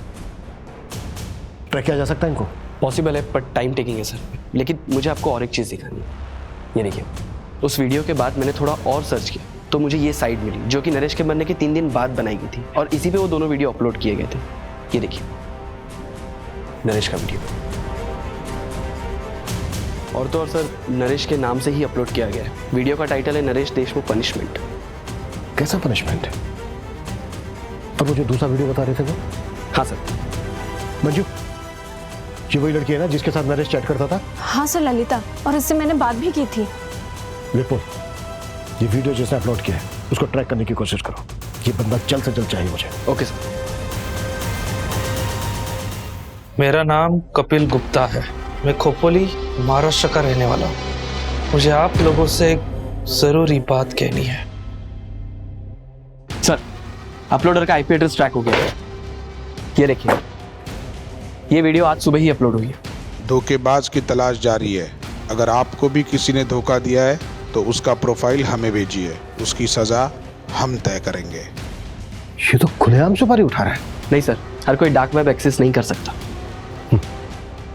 ट्रैक किया जा सकता है इनको? पॉसिबल है, पर टाइम टेकिंग है सर। लेकिन मुझे आपको और एक चीज़ दिखानी है। ये देखिए, उस वीडियो के बाद मैंने थोड़ा और सर्च किया तो मुझे ये साइट मिली, जो कि नरेश के मरने के 3 दिन बाद बनाई गई थी, और इसी पे वो दोनों वीडियो अपलोड किए गए थे। ये देखिए, नरेश का वीडियो, और तो और सर नरेश के नाम से ही अपलोड किया गया है। वीडियो का टाइटल है नरेश देशमुख पनिशमेंट। कैसा पनिशमेंट है? और वो जो दूसरा वीडियो बता रहे थे वो? हाँ सर। मंजू, ये वही लड़की है ना जिसके साथ नरेश चैट करता था? हाँ सर, ललिता, और इससे मैंने बात भी की थी। विपुल, ये वीडियो जिसने अपलोड किया है उसको ट्रैक करने की कोशिश करो। ये बंदा जल्द से जल्द चाहिए मुझे। Okay sir. मेरा नाम कपिल गुप्ता है, मैं खोपोली महाराष्ट्र का रहने वाला हूँ। मुझे आप लोगों से एक जरूरी बात कहनी है। सर, अपलोडर का आईपी एड्रेस ट्रैक हो गया है। ये देखिए, ये वीडियो आज सुबह ही अपलोड हुई है। धोखेबाज की तलाश जारी है। अगर आपको भी किसी ने धोखा दिया है तो उसका प्रोफाइल हमें भेजिए, उसकी सजा हम तय करेंगे। ये तो खुलेआम सुपारी उठा रहा है। नहीं सर, हर कोई डार्क वेब एक्सेस नहीं कर सकता।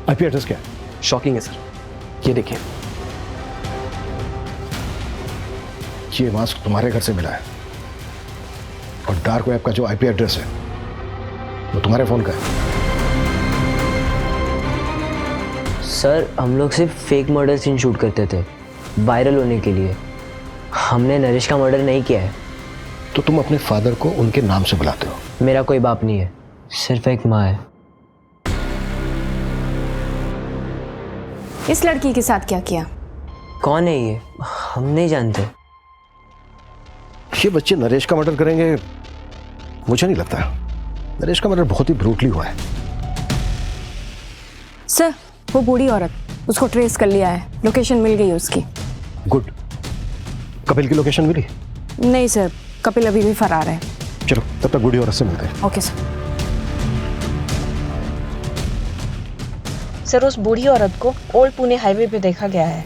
आईपी एड्रेस क्या है? शॉकिंग है सर, ये देखिए। ये मास्क तुम्हारे घर से मिला है और डार्क वेब का जो आईपी एड्रेस है वो तुम्हारे फोन का है। सर, हम लोग सिर्फ फेक मर्डर सीन शूट करते थे वायरल होने के लिए। हमने नरेश का मर्डर नहीं किया है। तो तुम अपने फादर को उनके नाम से बुलाते हो? मेरा कोई बाप नहीं है, सिर्फ एक माँ है। इस लड़की के साथ क्या किया? कौन है ये? हम नहीं जानते। ये बच्चे नरेश का मर्डर करेंगे मुझे नहीं लगता। नरेश का मर्डर बहुत ही ब्रूटली हुआ है। सर, वो बूढ़ी औरत, उसको ट्रेस कर लिया है, लोकेशन मिल गई उसकी। गुड। कपिल की लोकेशन मिली? नहीं सर, कपिल अभी भी फरार है। चलो तब तक बूढ़ी औरत से मिलते हैं। Okay sir. सर, उस बूढ़ी औरत को ओल्ड पुणे हाईवे पे देखा गया है।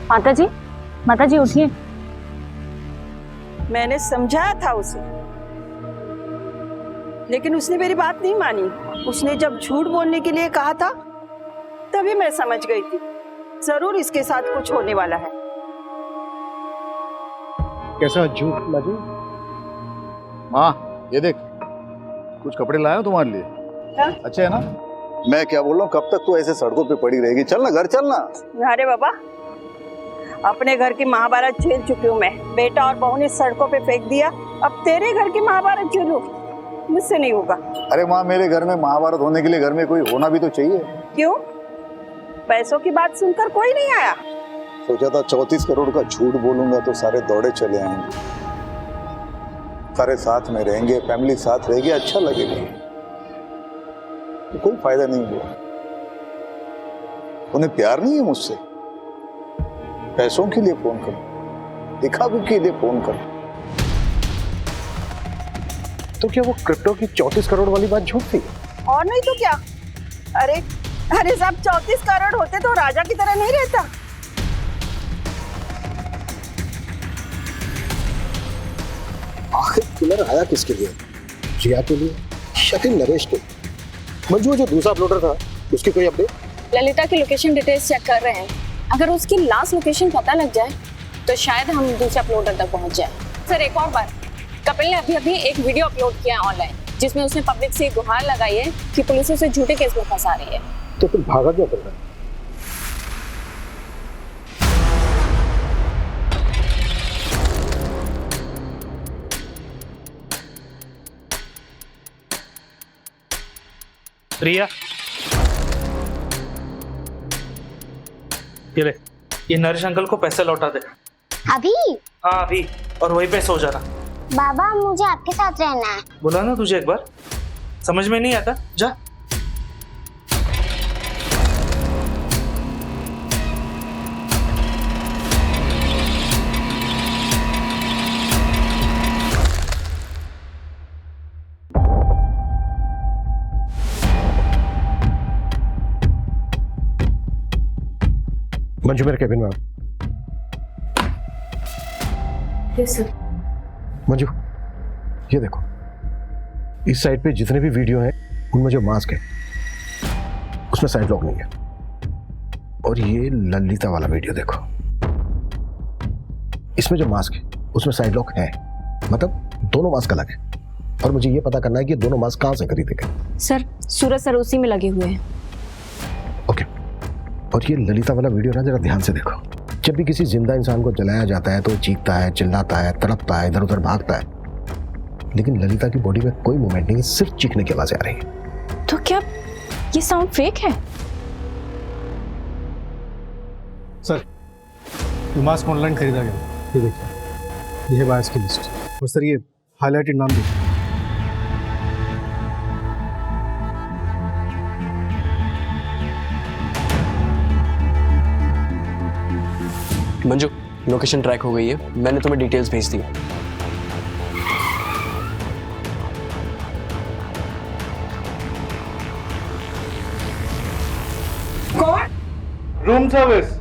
माता जी उठिए। मैंने समझाया था उसे, लेकिन उसने मेरी बात नहीं मानी। उसने जब झूठ बोलने के लिए कहा था तभी मैं समझ गई थी जरूर इसके साथ कुछ होने वाला है। कैसा झूठ लाजू? माँ ये देख, कुछ कपड़े लाया हूं तुम्हारे लिए। अच्छे है ना? मैं क्या बोल रहा हूँ, कब तक तू ऐसे सड़कों पे पड़ी रहेगी? चलना घर चलना। अरे बाबा, अपने घर की महाभारत झेल चुकी हूँ मैं। बेटा और बहू ने सड़कों पे फेंक दिया, अब तेरे घर की महाभारत झेलूं? मुझसे नहीं होगा। अरे माँ, मेरे घर में महाभारत होने के लिए घर में कोई होना भी तो चाहिए। क्यों? पैसों की बात सुनकर कोई नहीं आया? सोचा था 34 करोड़ का झूठ बोलूंगा तो सारे दौड़े चले आएंगे, सारे साथ में रहेंगे, फैमिली साथ रहेगी, अच्छा लगेगा। तो कोई फायदा नहीं हुआ। उन्हें प्यार नहीं है मुझसे। पैसों के लिए फोन करो, दिखावे के लिए फोन करो। तो क्या वो क्रिप्टो की 34 करोड़ वाली बात झूठ थी? और नहीं तो क्या। अरे अरे साहब, 34 करोड़ होते तो राजा की तरह नहीं रहता। आखिर किलर आया किसके लिए? जिया के लिए या फिर नरेश के? मंजू जो दूसरा अपलोडर था उसकी कोई अपडेट? ललिता की लोकेशन डिटेल्स चेक कर रहे हैं। अगर उसकी लास्ट लोकेशन पता लग जाए तो शायद हम दूसरे अपलोडर तक पहुंच जाए। सर एक और बात, कपिल ने अभी एक वीडियो अपलोड किया है ऑनलाइन जिसमें उसने पब्लिक से गुहार लगाई है कि पुलिस उसे झूठे केस में फंसा रही है। तो फिर भागा क्या कर रहा है? रिया, ये ले, ये नरेश अंकल को पैसे लौटा दे। अभी? हाँ अभी, और वहीं पे सो जाना। बाबा मुझे आपके साथ रहना है। बोला ना तुझे एक बार, समझ में नहीं आता, जा। मंजू मेरे केबिन में आओ। Yes sir. मंजू ये देखो, इस साइड पे जितने भी वीडियो हैं उनमें जो मास्क है उसमें साइड लॉक नहीं है। और ये ललिता वाला वीडियो देखो, इसमें जो मास्क है उसमें साइड लॉक है, मतलब दोनों मास्क अलग है। और मुझे ये पता करना है कि दोनों मास्क कहां से खरीदे गए। सर सूरज सर उसी में लगे हुए हैं। ओके, और ये ललिता वाला वीडियो ना जरा ध्यान से देखो। जब भी किसी जिंदा इंसान को जलाया जाता है तो चीखता है, चिल्लाता है, तड़पता है, इधर उधर भागता है, लेकिन ललिता की बॉडी में कोई मूवमेंट नहीं है, सिर्फ चीखने की आवाजें आ रही है। तो क्या ये साउंड फेक है? सर ये मास्क ऑनलाइन खरीदा गया, ये देखिए, ये है बायर्स की लिस्ट। और सर ये हाईलाइटेड नाम देखिए। मंजू, लोकेशन ट्रैक हो गई है, मैंने तुम्हें डिटेल्स भेज दी। कौन? Room service.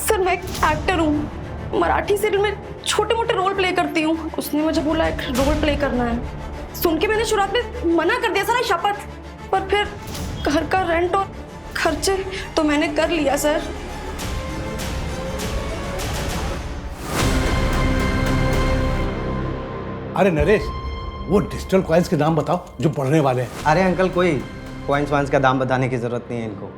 सर मैं एक एक्टर हूँ, मराठी सीरियल में छोटे मोटे रोल प्ले करती हूँ। उसने मुझे बोला एक रोल प्ले करना है। सुन के मैंने शुरुआत में मना कर दिया सर, शपथ। पर फिर घर का रेंट और खर्चे तो मैंने कर लिया सर। अरे नरेश, वो डिजिटल कॉइन्स के दाम बताओ जो बढ़ने वाले हैं। अरे अंकल, कोई कॉइन्स वाइन्स का दाम बताने की जरूरत नहीं है इनको।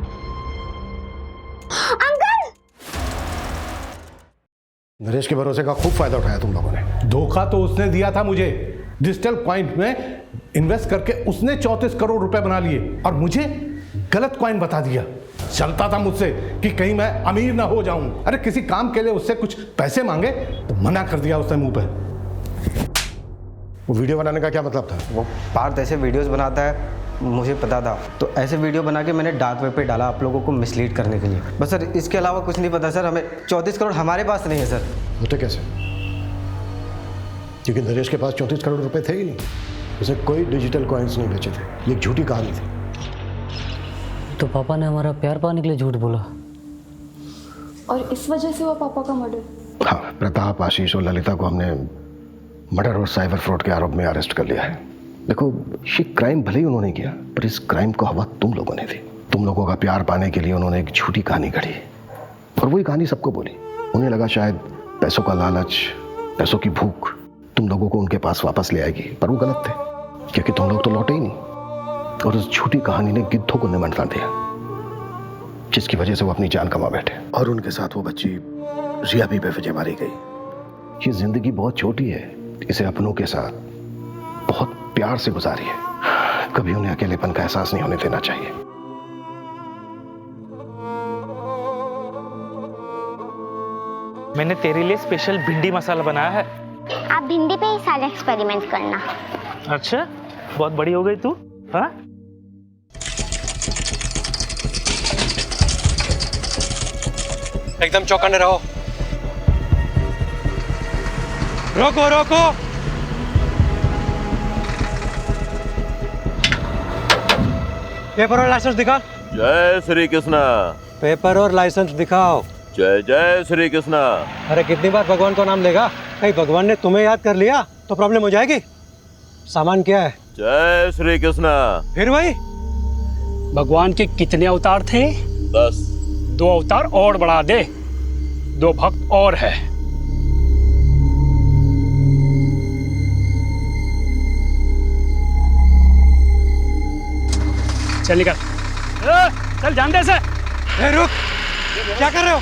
नरेश के भरोसे का खूब फायदा उठाया तुम लोगों ने। धोखा तो उसने दिया था मुझे। डिजिटल कॉइन में इन्वेस्ट करके उसने 34 करोड़ रुपए बना लिए और मुझे गलत कॉइन बता दिया। चलता था मुझसे कि कहीं मैं अमीर ना हो जाऊं। अरे किसी काम के लिए उससे कुछ पैसे मांगे तो मना कर दिया उसने मुंह पे। वो वीडियो बनाने का क्या मतलब था? वो पार्थ ऐसे वीडियोस बनाता है, मुझे पता था, तो ऐसे वीडियो बना के मैंने डार्क वेब पे डाला आप लोगों को मिसलीड करने के लिए। बस सर, इसके अलावा कुछ नहीं पता सर। हमें 34 करोड़ हमारे पास नहीं है सर। होते कैसे? क्योंकि नरेश के पास 34 करोड़ रुपए थे ही नहीं। उसे कोई डिजिटल कॉइन्स नहीं बेचे थे। ये एक झूठी कहानी थी। तो पापा ने हमारा प्यार पाने के लिए झूठ बोला, और इस वजह से हुआ पापा का मर्डर। हाँ, प्रताप, आशीष और ललिता को हमने मर्डर और साइबर फ्रॉड के आरोप में अरेस्ट कर लिया है। देखो, ये क्राइम भले ही उन्होंने किया, पर इस क्राइम को हवा तुम लोगों ने दी। तुम लोगों का प्यार पाने के लिए उन्होंने एक झूठी कहानी गढ़ी और वही कहानी सबको बोली। उन्हें लगा शायद पैसों का लालच, पैसों की भूख तुम लोगों को उनके पास वापस ले आएगी, पर वो गलत थे, क्योंकि तुम लोग तो लौटे ही नहीं। और उस झूठी कहानी ने गिद्धों को निमंत्रण दिया, जिसकी वजह से वो अपनी जान कमा बैठे। और उनके साथ वो बच्ची रिया भी बेवजह मारी गई। ये जिंदगी बहुत छोटी है, इसे अपनों के साथ बहुत प्यार से गुजारिए। कभी उन्हें अकेलेपन का एहसास नहीं होने देना चाहिए। मैंने तेरे लिए स्पेशल भिंडी मसाला बनाया है। आप भिंडी पे ही सारे एक्सपेरिमेंट करना। अच्छा, बहुत बड़ी हो गई तू। हाँ, एकदम चौकन्ने रहो। रोको रोको। पेपर और लाइसेंस दिखा। जय श्री कृष्णा। पेपर और लाइसेंस दिखाओ। जय जय श्री कृष्णा। अरे कितनी बार भगवान का नाम लेगा? कहीं भगवान ने तुम्हें याद कर लिया तो प्रॉब्लम हो जाएगी। सामान क्या है? जय श्री कृष्णा। फिर भाई भगवान के कितने अवतार थे? 10। 2 अवतार और बढ़ा दे, 2 भक्त और है। चल निकल, चल जान दे से। रुक, क्या कर रहे हो?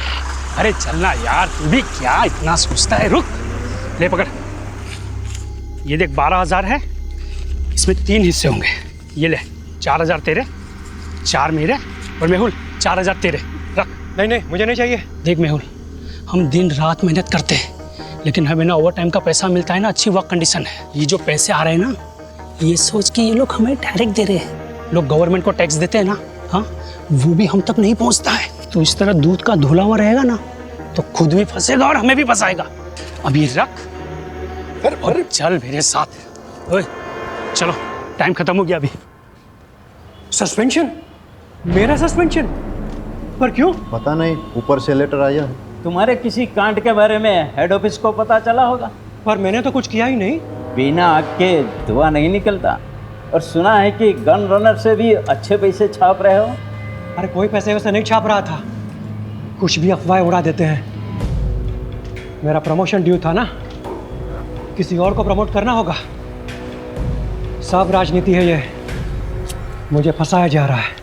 अरे चलना यार, तू भी क्या इतना सोचता है? रुक, ले पकड़। ये देख 12,000 है, इसमें 3 हिस्से होंगे। ये ले 4,000 तेरे, 4 मेरे, और मेहुल 4,000 तेरे। रख। नहीं मुझे नहीं चाहिए। देख मेहुल, हम दिन रात मेहनत करते हैं, लेकिन हमें ना ओवर टाइम का पैसा मिलता है ना अच्छी वर्क कंडीशन है। ये जो पैसे आ रहे हैं ना, ये सोच के ये लोग हमें डायरेक्ट दे रहे हैं। लोग गवर्नमेंट को टैक्स देते हैं ना, हाँ, वो भी हम तक नहीं पहुंचता है। तो इस तरह दूध का धुला हुआ रहेगा ना, तो खुद भी फंसेगा और हमें भी फंसाएगा। अब ये रख और चल मेरे साथ। ओए चलो, टाइम खत्म हो गया अभी। सस्पेंशन? मेरा सस्पेंशन? पर क्यों? पता नहीं, ऊपर से लेटर आया है। तुम्हारे किसी कांड के बारे में हेड ऑफिस को पता चला होगा। पर मैंने तो कुछ किया ही नहीं। बिना आग के धुआं नहीं निकलता। और सुना है कि गन रनर से भी अच्छे पैसे छाप रहे हो। अरे कोई पैसे वैसे नहीं छाप रहा था, कुछ भी अफवाह उड़ा देते हैं। मेरा प्रमोशन ड्यू था ना, किसी और को प्रमोट करना होगा। सब राजनीति है ये, मुझे फंसाया जा रहा है।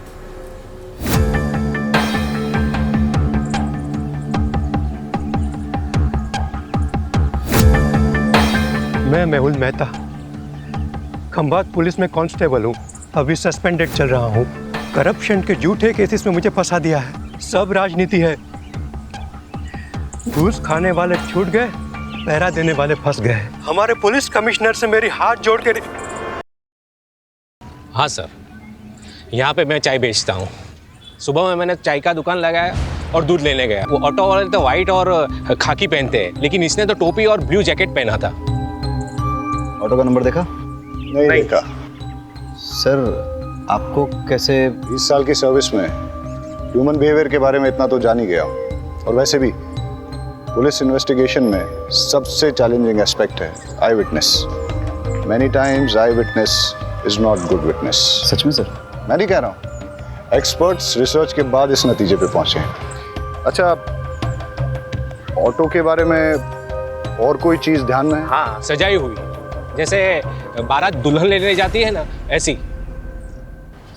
मैं मेहुल मेहता, खंभात पुलिस में कांस्टेबल हूँ। अभी सस्पेंडेड चल रहा हूँ। करप्शन के झूठे केसेस में मुझे फंसा दिया है। सब राजनीति है। घूस खाने वाले छूट गए, पहरा देने वाले फंस गए। हमारे पुलिस कमिश्नर से मेरी हाथ जोड़ के। हाँ सर, यहाँ पे मैं चाय बेचता हूँ। सुबह में मैंने चाय का दुकान लगाया और दूध लेने गया। वो ऑटो वाले तो वाइट और खाकी पहनते हैं, लेकिन इसने तो टोपी और ब्लू जैकेट पहना था। ऑटो का नंबर देखा? नहीं देखा। सर आपको कैसे? 20 साल की सर्विस में ह्यूमन बिहेवियर के बारे में इतना तो जान ही गया हूँ। और वैसे भी पुलिस इन्वेस्टिगेशन में सबसे चैलेंजिंग एस्पेक्ट है eye witness. Many times eye witness is not good witness. सच में सर? मैं नहीं कह रहा हूँ, एक्सपर्ट्स रिसर्च के बाद इस नतीजे पे पहुंचे हैं। अच्छा, ऑटो के बारे में और कोई चीज़ ध्यान में है? हाँ, सजाई हुई, जैसे बारात दुल्हन लेने जाती है ना, ऐसी।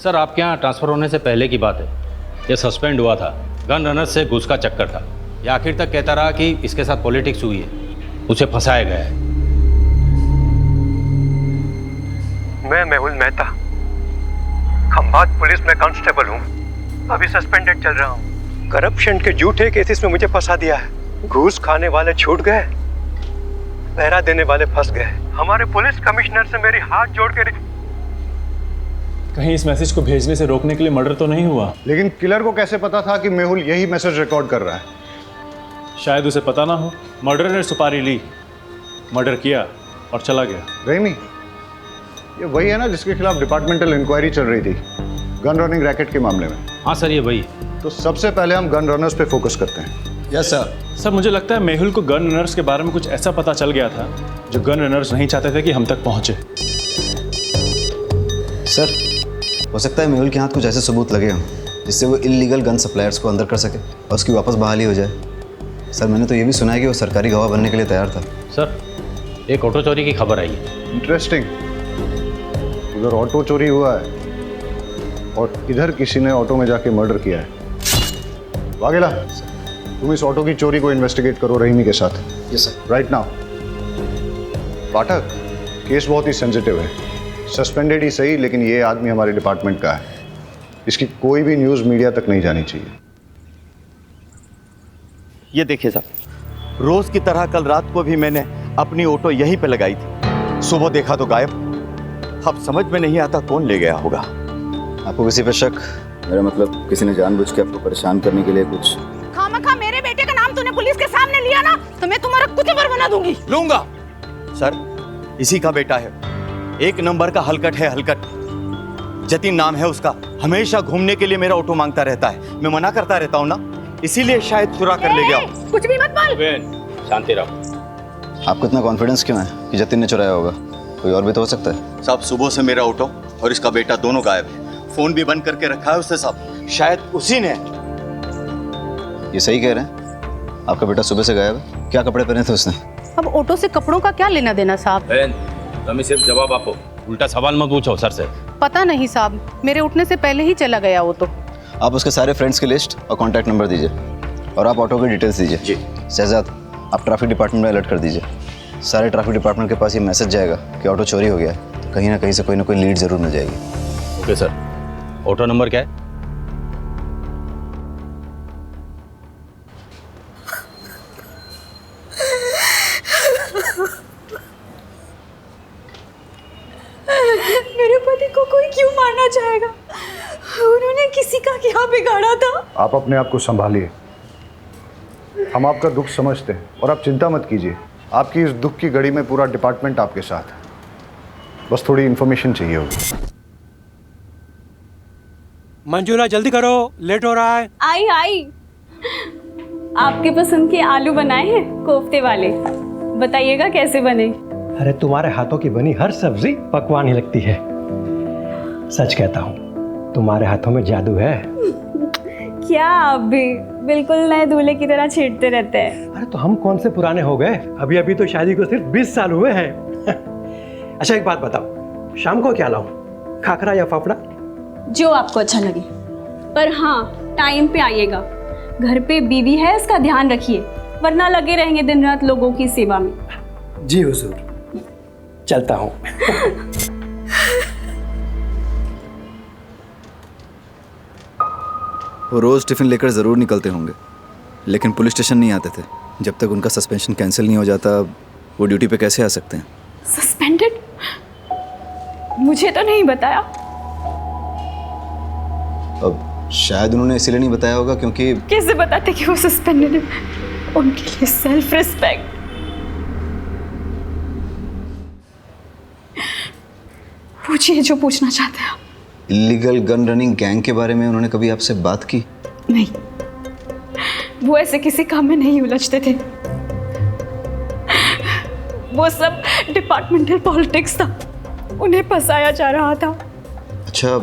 सर आपके यहाँ ट्रांसफर होने से पहले की बात है। ये सस्पेंड हुआ था, गन रनर से घूस का चक्कर था। ये आखिर तक कहता रहा कि इसके साथ पॉलिटिक्स हुई है, उसे फंसाया गया है। मैं मेहुल मेहता, खंभात पुलिस में कांस्टेबल हूँ। अभी सस्पेंडेड चल रहा हूँ। करप्शन के झूठे केसेस में मुझे फंसा दिया है। घूस खाने वाले छूट गए, पहरा देने वाले फंस गए। हमारे पुलिस कमिश्नर से मेरी हाथ जोड़ के। कहीं इस मैसेज को भेजने से रोकने के लिए मर्डर तो नहीं हुआ? लेकिन किलर को कैसे पता था कि मेहुल यही मैसेज रिकॉर्ड कर रहा है? शायद उसे पता ना हो। मर्डर ने सुपारी ली, मर्डर किया और चला गया। रहीमी, ये वही है ना जिसके खिलाफ डिपार्टमेंटल इंक्वायरी चल रही थी गन रनिंग रैकेट के मामले में? हाँ सर, ये वही। तो सबसे पहले हम गन रनर्स पे फोकस करते हैं। Yes sir. सर मुझे लगता है मेहुल को गन रनर्स के बारे में कुछ ऐसा पता चल गया था जो गन रनर्स नहीं चाहते थे कि हम तक पहुंचे। सर हो सकता है मेहुल के हाथ कुछ ऐसे सबूत लगे हों जिससे वो इल्लीगल गन सप्लायर्स को अंदर कर सके और उसकी वापस बहाली हो जाए। सर मैंने तो ये भी सुना है कि वो सरकारी गवाह बनने के लिए तैयार था। सर एक ऑटो चोरी की खबर आई है। इंटरेस्टिंग। उधर ऑटो चोरी हुआ है और इधर किसी ने ऑटो में जाके मर्डर किया है। वाघेला, तुम इस ऑटो की चोरी को इन्वेस्टिगेट करो रहीमी के साथ। Yes sir. Right now. Pathak, case बहुत ही सेंसिटिव है। सस्पेंडेड ही सही, लेकिन ये आदमी हमारे डिपार्टमेंट का है। इसकी कोई भी न्यूज़ मीडिया तक नहीं जानी चाहिए। ये देखिए साहब, रोज की तरह कल रात को भी मैंने अपनी ऑटो यहीं पे लगाई थी। सुबह देखा तो गायब। अब समझ में नहीं आता कौन ले गया होगा। आपको किसी पे शक? मेरा मतलब किसी ने जानबूझ के आपको परेशान करने के लिए कुछ? खामखा मेरे बेटे का नाम तूने पुलिस के सामने लिया ना, तो मैं तुम्हारा कुचबर बना दूंगी। लूंगा। सर इसी का बेटा है, एक नंबर का हलकट है, हलकट। जतिन नाम है उसका। हमेशा घूमने के लिए मेरा ऑटो मांगता रहता है। मैं मना करता रहता हूँ ना, इसीलिए शायद चुरा कर ले गया। कुछ भी मत बोल। शांति रहो। आपको इतना कॉन्फिडेंस क्यों है कि जतिन ने चुराया होगा? कोई और भी तो हो सकता है। साहब सुबह से मेरा ऑटो और इसका बेटा दोनों गायब है। फोन भी बंद करके रखा है उसने साहब, शायद उसी ने। ये सही कह रहे हैं? आपका बेटा सुबह से गायब है? क्या कपड़े पहने थे उसने? अब ऑटो से कपड़ों का क्या लेना देना साहब? तुम सिर्फ जवाब आपो, उल्टा सवाल मत पूछो सर से। पता नहीं साहब, मेरे उठने से पहले ही चला गया वो तो। आप उसके सारे फ्रेंड्स की लिस्ट और कॉन्टैक्ट नंबर दीजिए और आप ऑटो की डिटेल्स दीजिए। जी। शहजाद, आप ट्रैफिक डिपार्टमेंट में अलर्ट कर दीजिए। सारे ट्रैफिक डिपार्टमेंट के पास ये मैसेज जाएगा कि ऑटो चोरी हो गया है, तो कहीं ना कहीं से कोई ना कोई लीड जरूर मिल जाएगी। Okay sir. ऑटो नंबर क्या है? मेरे पति को कोई क्यों मारना चाहेगा? उन्होंने किसी का क्या बिगाड़ा था? आप अपने आप को संभालिए। हम आपका दुख समझते हैं और आप चिंता मत कीजिए। आपकी इस दुख की घड़ी में पूरा डिपार्टमेंट आपके साथ है। बस थोड़ी इन्फॉर्मेशन चाहिए होगी। मंजूला जल्दी करो, लेट हो रहा है। आई आई, आपके पसंद के आलू बनाए हैं, कोफ्ते वाले। बताइएगा कैसे बने? अरे तुम्हारे हाथों की बनी हर सब्जी पकवान ही लगती है। सच कहता हूँ, तुम्हारे हाथों में जादू है। क्या आप भी बिल्कुल नए दूल्हे की तरह छेड़ते रहते हैं। अरे तो हम कौन से पुराने हो गए? अभी अभी तो शादी को सिर्फ 20 साल हुए हैं। अच्छा एक बात बताओ, शाम को क्या लाऊं, खाखरा या फाफड़ा? जो आपको अच्छा लगे, पर हाँ टाइम पे आइएगा। घर पे बीवी है, इसका ध्यान रखिए, वरना लगे रहेंगे दिन रात लोगों की सेवा में। जी हुजूर, चलता हूँ। वो रोज़ टिफ़िन लेकर ज़रूर निकलते होंगे, लेकिन पुलिस स्टेशन नहीं आते थे। जब तक उनका सस्पेंशन कैंसिल नहीं हो जाता, वो ड्यूटी पे कैसे आ सकते हैं? सस्पेंडेड? मुझे तो नहीं बताया। अब शायद उन्होंने इसीलिए नहीं बताया होगा क्योंकि कैसे बताते कि वो सस्पेंडेड है? उनके लिए सेल्फ रिस्पेक्ट। पूछिए जो पूछना चाहते हैं। इलीगल गन रनिंग गैंग के बारे में उन्होंने कभी आपसे बात की? नहीं, वो ऐसे किसी काम में नहीं उलझते थे। वो सब डिपार्टमेंटल पॉलिटिक्स था, उन्हें फंसाया जा रहा था। अच्छा,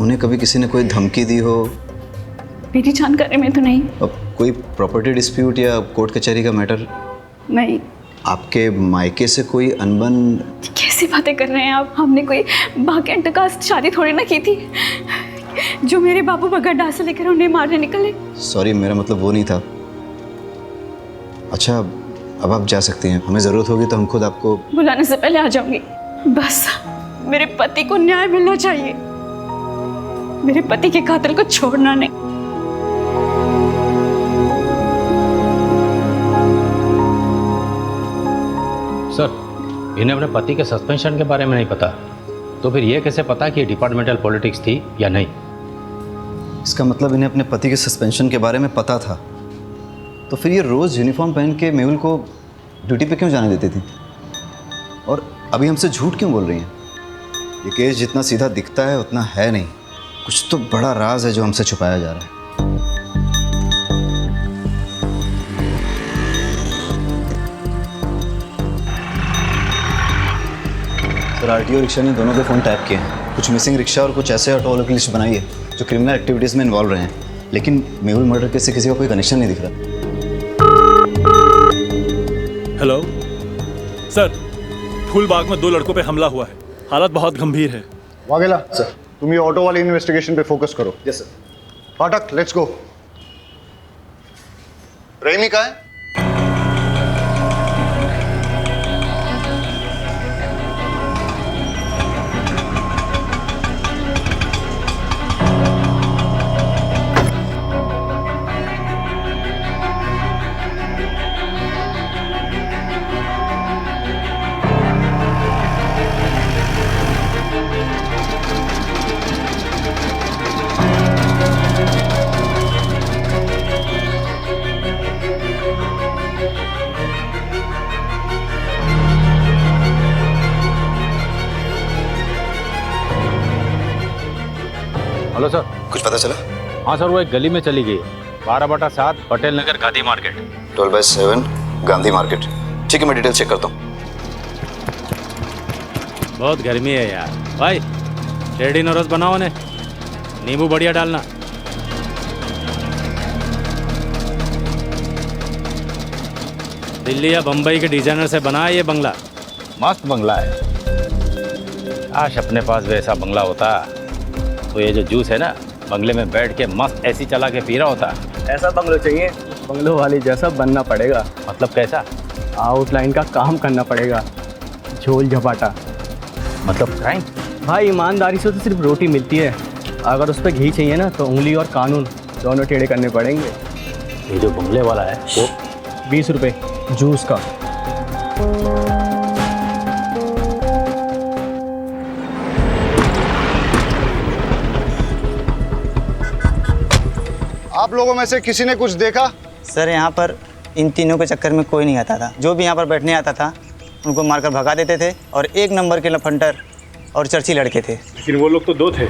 उन्हें कभी किसी ने कोई धमकी दी हो? मेरी जानकारी में तो नहीं। अब कोई प्रॉपर्टी डिस्प्यूट या कोर्ट कचहरी का मैटर? नहीं। आपके मायके से कोई अनबन? कैसी बातें कर रहे हैं आप? हमने कोई भाग्यंत का शादी थोड़ी ना की थी जो मेरे बाबू बगैर डाल से लेकर उन्हें मारने निकले। सॉरी, मेरा मतलब वो नहीं था। अच्छा, अब आप जा सकती हैं। हमें ज़रूरत होगी तो हम खुद आपको बुलाने से पहले आ जाऊंगी। बस मेरे पति को न्याय मिलना चाहिए, मेरे पति के कातिल को छोड़ना नहीं। सर, इन्हें अपने पति के सस्पेंशन के बारे में नहीं पता, तो फिर ये कैसे पता कि डिपार्टमेंटल पॉलिटिक्स थी या नहीं? इसका मतलब इन्हें अपने पति के सस्पेंशन के बारे में पता था, तो फिर ये रोज़ यूनिफॉर्म पहन के मेहुल को ड्यूटी पे क्यों जाने देती थी? और अभी हमसे झूठ क्यों बोल रही हैं? ये केस जितना सीधा दिखता है उतना है नहीं। कुछ तो बड़ा राज है जो हमसे छुपाया जा रहा है। सर, आरटीओ रिक्शा ने दोनों के फ़ोन टैप किए हैं। कुछ मिसिंग रिक्शा और कुछ ऐसे ऑटो वालों की लिस्ट बनाई है जो क्रिमिनल एक्टिविटीज़ में इन्वॉल्व रहे हैं, लेकिन मेहुल मर्डर केस से किसी का कोई कनेक्शन नहीं दिख रहा। हेलो सर, फूलबाग में 2 लड़कों पे हमला हुआ है, हालत बहुत गंभीर है। वाघेला सर, तुम ये ऑटो वाली इन्वेस्टिगेशन पे फोकस करो। Yes sir. फाटक, लेट्स गो। रेमी कहाँ है? हेलो सर, कुछ पता चला? हाँ सर, वो एक गली में चली गई, 12/7 पटेल नगर गांधी मार्केट। 12/7 गांधी मार्केट। ठीक है, मैं डिटेल चेक करता हूँ। बहुत गर्मी है यार भाई, रेडी नोरस बनाओ ने, नींबू बढ़िया डालना। दिल्ली या बम्बई के डिजाइनर से बना है ये बंगला, मस्त बंगला है। काश अपने पास वैसा बंगला होता तो ये जो जूस है ना, बंगले में बैठ के मस्त एसी चला के पी रहा होता। ऐसा बंगलो चाहिए, बंगलो वाली जैसा बनना पड़ेगा। मतलब कैसा? आउटलाइन का काम करना पड़ेगा, झोल झपाटा। मतलब क्राइम? भाई ईमानदारी से तो सिर्फ रोटी मिलती है, अगर उस पर घी चाहिए ना तो उंगली और कानून दोनों टेढ़े करने पड़ेंगे। ये जो बंगले वाला है वो 20 रुपये जूस का। आप लोगों में से किसी ने कुछ देखा? सर यहाँ पर इन तीनों के चक्कर में कोई नहीं आता था। जो भी यहाँ पर बैठने आता था उनको मारकर भगा देते थे, और 1 नंबर के लफंटर और चर्ची लड़के थे। लेकिन वो लोग तो 2 थे।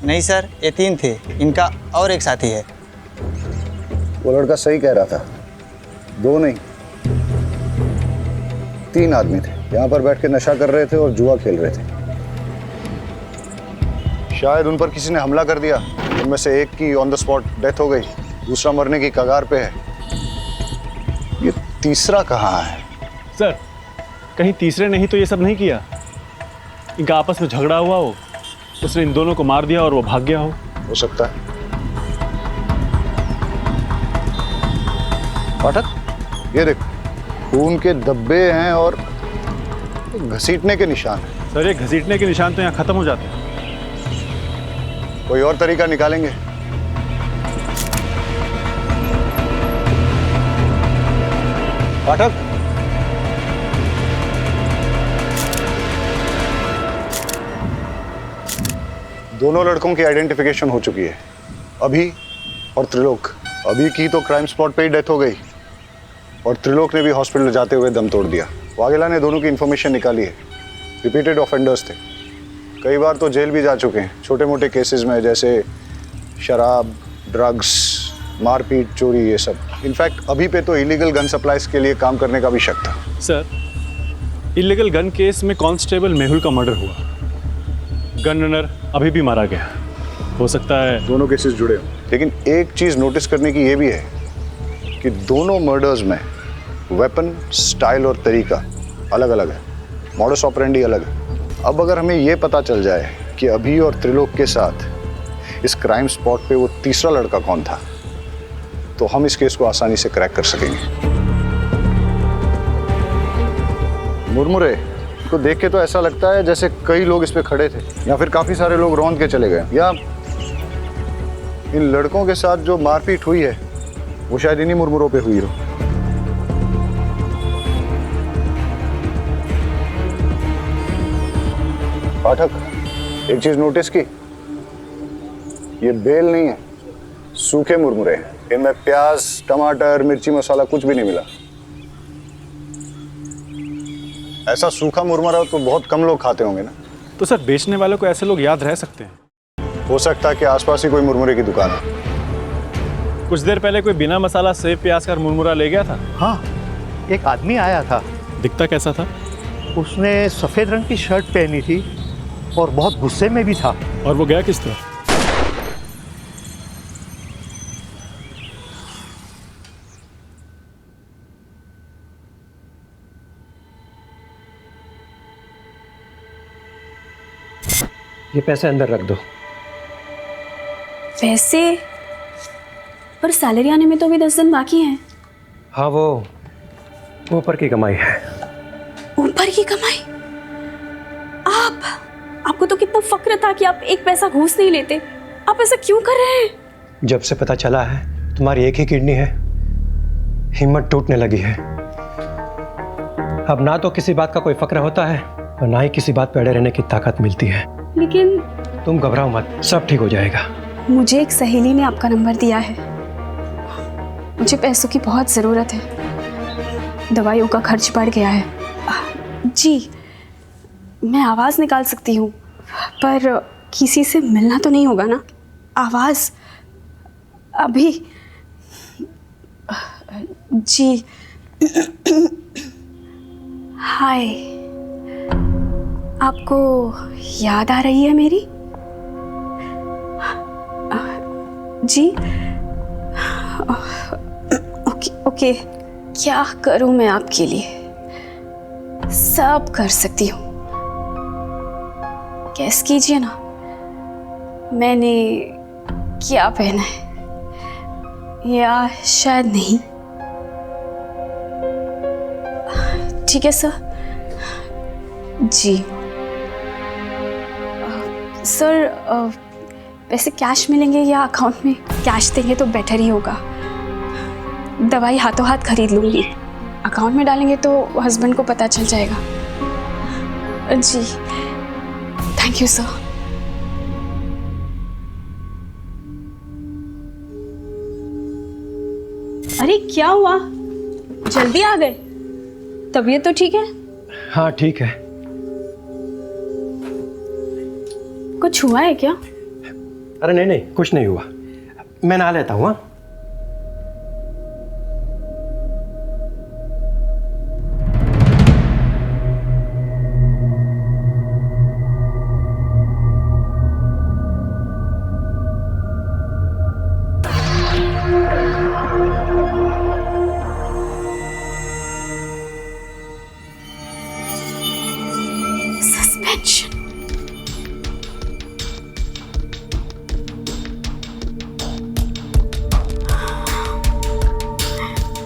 नहीं सर, ये 3 थे, इनका और एक साथी है। वो लड़का सही कह रहा था, 2 नहीं 3 आदमी थे, यहाँ पर बैठ के नशा कर रहे थे और जुआ खेल रहे थे। शायद उन पर किसी ने हमला कर दिया, उनमें से एक की ऑन द स्पॉट डेथ हो गई, दूसरा मरने की कगार पे है। ये तीसरा कहाँ है? सर, कहीं तीसरे ने ही तो ये सब नहीं किया? इनका आपस में झगड़ा हुआ हो, उसने इन दोनों को मार दिया और वो भाग गया हो सकता है। पाठक, ये देख, खून के धब्बे हैं और घसीटने के निशान हैं। सर, ये घसीटने के निशान तो यहाँ खत्म हो जाते हैं। कोई और तरीका निकालेंगे। पाठक, दोनों लड़कों की आइडेंटिफिकेशन हो चुकी है, अभी और त्रिलोक। अभी की तो क्राइम स्पॉट पे ही डेथ हो गई, और त्रिलोक ने भी हॉस्पिटल जाते हुए दम तोड़ दिया। वाघेला ने दोनों की इन्फॉर्मेशन निकाली है, रिपीटेड ऑफेंडर्स थे, कई बार तो जेल भी जा चुके हैं छोटे मोटे केसेस में, जैसे शराब, ड्रग्स, मारपीट, चोरी, ये सब। इनफैक्ट अभी पे तो इलीगल गन सप्लाईज के लिए काम करने का भी शक था। सर, इलीगल गन केस में कांस्टेबल मेहुल का मर्डर हुआ, गन रनर अभी भी मारा गया। हो सकता है दोनों केसेस जुड़े हों, लेकिन एक चीज नोटिस करने की ये भी है कि दोनों मर्डर्स में वेपन, स्टाइल और तरीका अलग अलग है, मॉडस ऑपरेंडी अलग है। अब अगर हमें ये पता चल जाए कि अभी और त्रिलोक के साथ इस क्राइम स्पॉट पे वो तीसरा लड़का कौन था, तो हम इस केस को आसानी से क्रैक कर सकेंगे। मुरमुरे को देख के तो ऐसा लगता है जैसे कई लोग इस पे खड़े थे, या फिर काफी सारे लोग रौंद के चले गए, या इन लड़कों के साथ जो मारपीट हुई है वो शायद इन्हीं मुरमुरों पे हुई हो। पाठक, एक चीज नोटिस की, ये बेल नहीं है, सूखे मुरमुरे हैं। इनमें प्याज, टमाटर, मिर्ची मसाला कुछ भी नहीं मिला। ऐसा सूखा मुरमुरा तो बहुत कम लोग खाते होंगे ना। तो सर, बेचने वालों को ऐसे लोग याद रह सकते हैं? हो सकता है कि आसपास ही कोई मुरमुरे की दुकान है। कुछ देर पहले कोई बिना मसाला सेव प्याज का मुरमुरा ले गया था। हाँ, एक आदमी आया था। दिखता कैसा था? उसने सफेद रंग की शर्ट पहनी थी और बहुत गुस्से में भी था। और वो गया किस तरह? ये पैसे अंदर रख दो। पैसे? पर सैलरी आने में तो अभी 10 दिन बाकी हैं। हाँ, वो ऊपर की कमाई है। ऊपर की कमाई? आपको तो कितना फक्र था कि आप एक पैसा घूस नहीं लेते। आप ऐसा क्यों कर रहे हैं? जब से पता चला है तुम्हारी एक ही किडनी है, हिम्मत टूटने लगी है। अब ना तो किसी बात का कोई फक्र होता है और ना ही किसी बात पे अड़े रहने की ताकत मिलती है। लेकिन तुम घबराओ मत, सब ठीक हो जाएगा। मुझे एक सहेली ने आपका नंबर दिया है। मुझे पैसों की बहुत ज़रूरत है, दवाइयों का खर्च बढ़ गया है। जी, मैं आवाज़ निकाल सकती हूँ, पर किसी से मिलना तो नहीं होगा ना? आवाज़ अभी। जी हाय, आपको याद आ रही है मेरी? जी ओके, क्या करूं मैं आपके लिए? सब कर सकती हूँ। गैस कीजिए ना, मैंने क्या पहना है, या शायद नहीं। ठीक है सर। जी सर, पैसे कैश मिलेंगे या अकाउंट में? कैश देंगे तो बेटर ही होगा। दवाई हाथों हाथ खरीद लूँगी, अकाउंट में डालेंगे तो हस्बैंड को पता चल जाएगा। जी थैंक यू सर। अरे क्या हुआ, जल्दी आ गए? तबीयत तो ठीक है? हाँ ठीक है। कुछ हुआ है क्या? अरे नहीं नहीं, कुछ नहीं हुआ, मैं नहा लेता हूँ। हाँ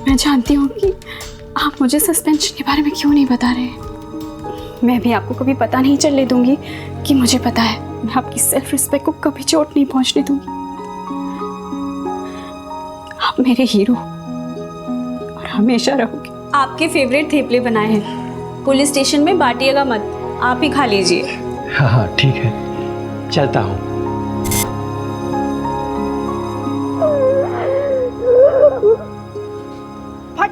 मैं जानती हूँ कि आप मुझे सस्पेंशन के बारे में क्यों नहीं बता रहे। मैं भी आपको कभी पता नहीं चलने दूंगी कि मुझे पता है। मैं आपकी सेल्फ रिस्पेक्ट को कभी चोट नहीं पहुंचने दूंगी। आप मेरे हीरो और हमेशा रहोगे। आपके फेवरेट थेपले बनाए हैं, पुलिस स्टेशन में बांटिएगा मत, आप ही खा लीजिए। हाँ ठीक है, चलता हूँ।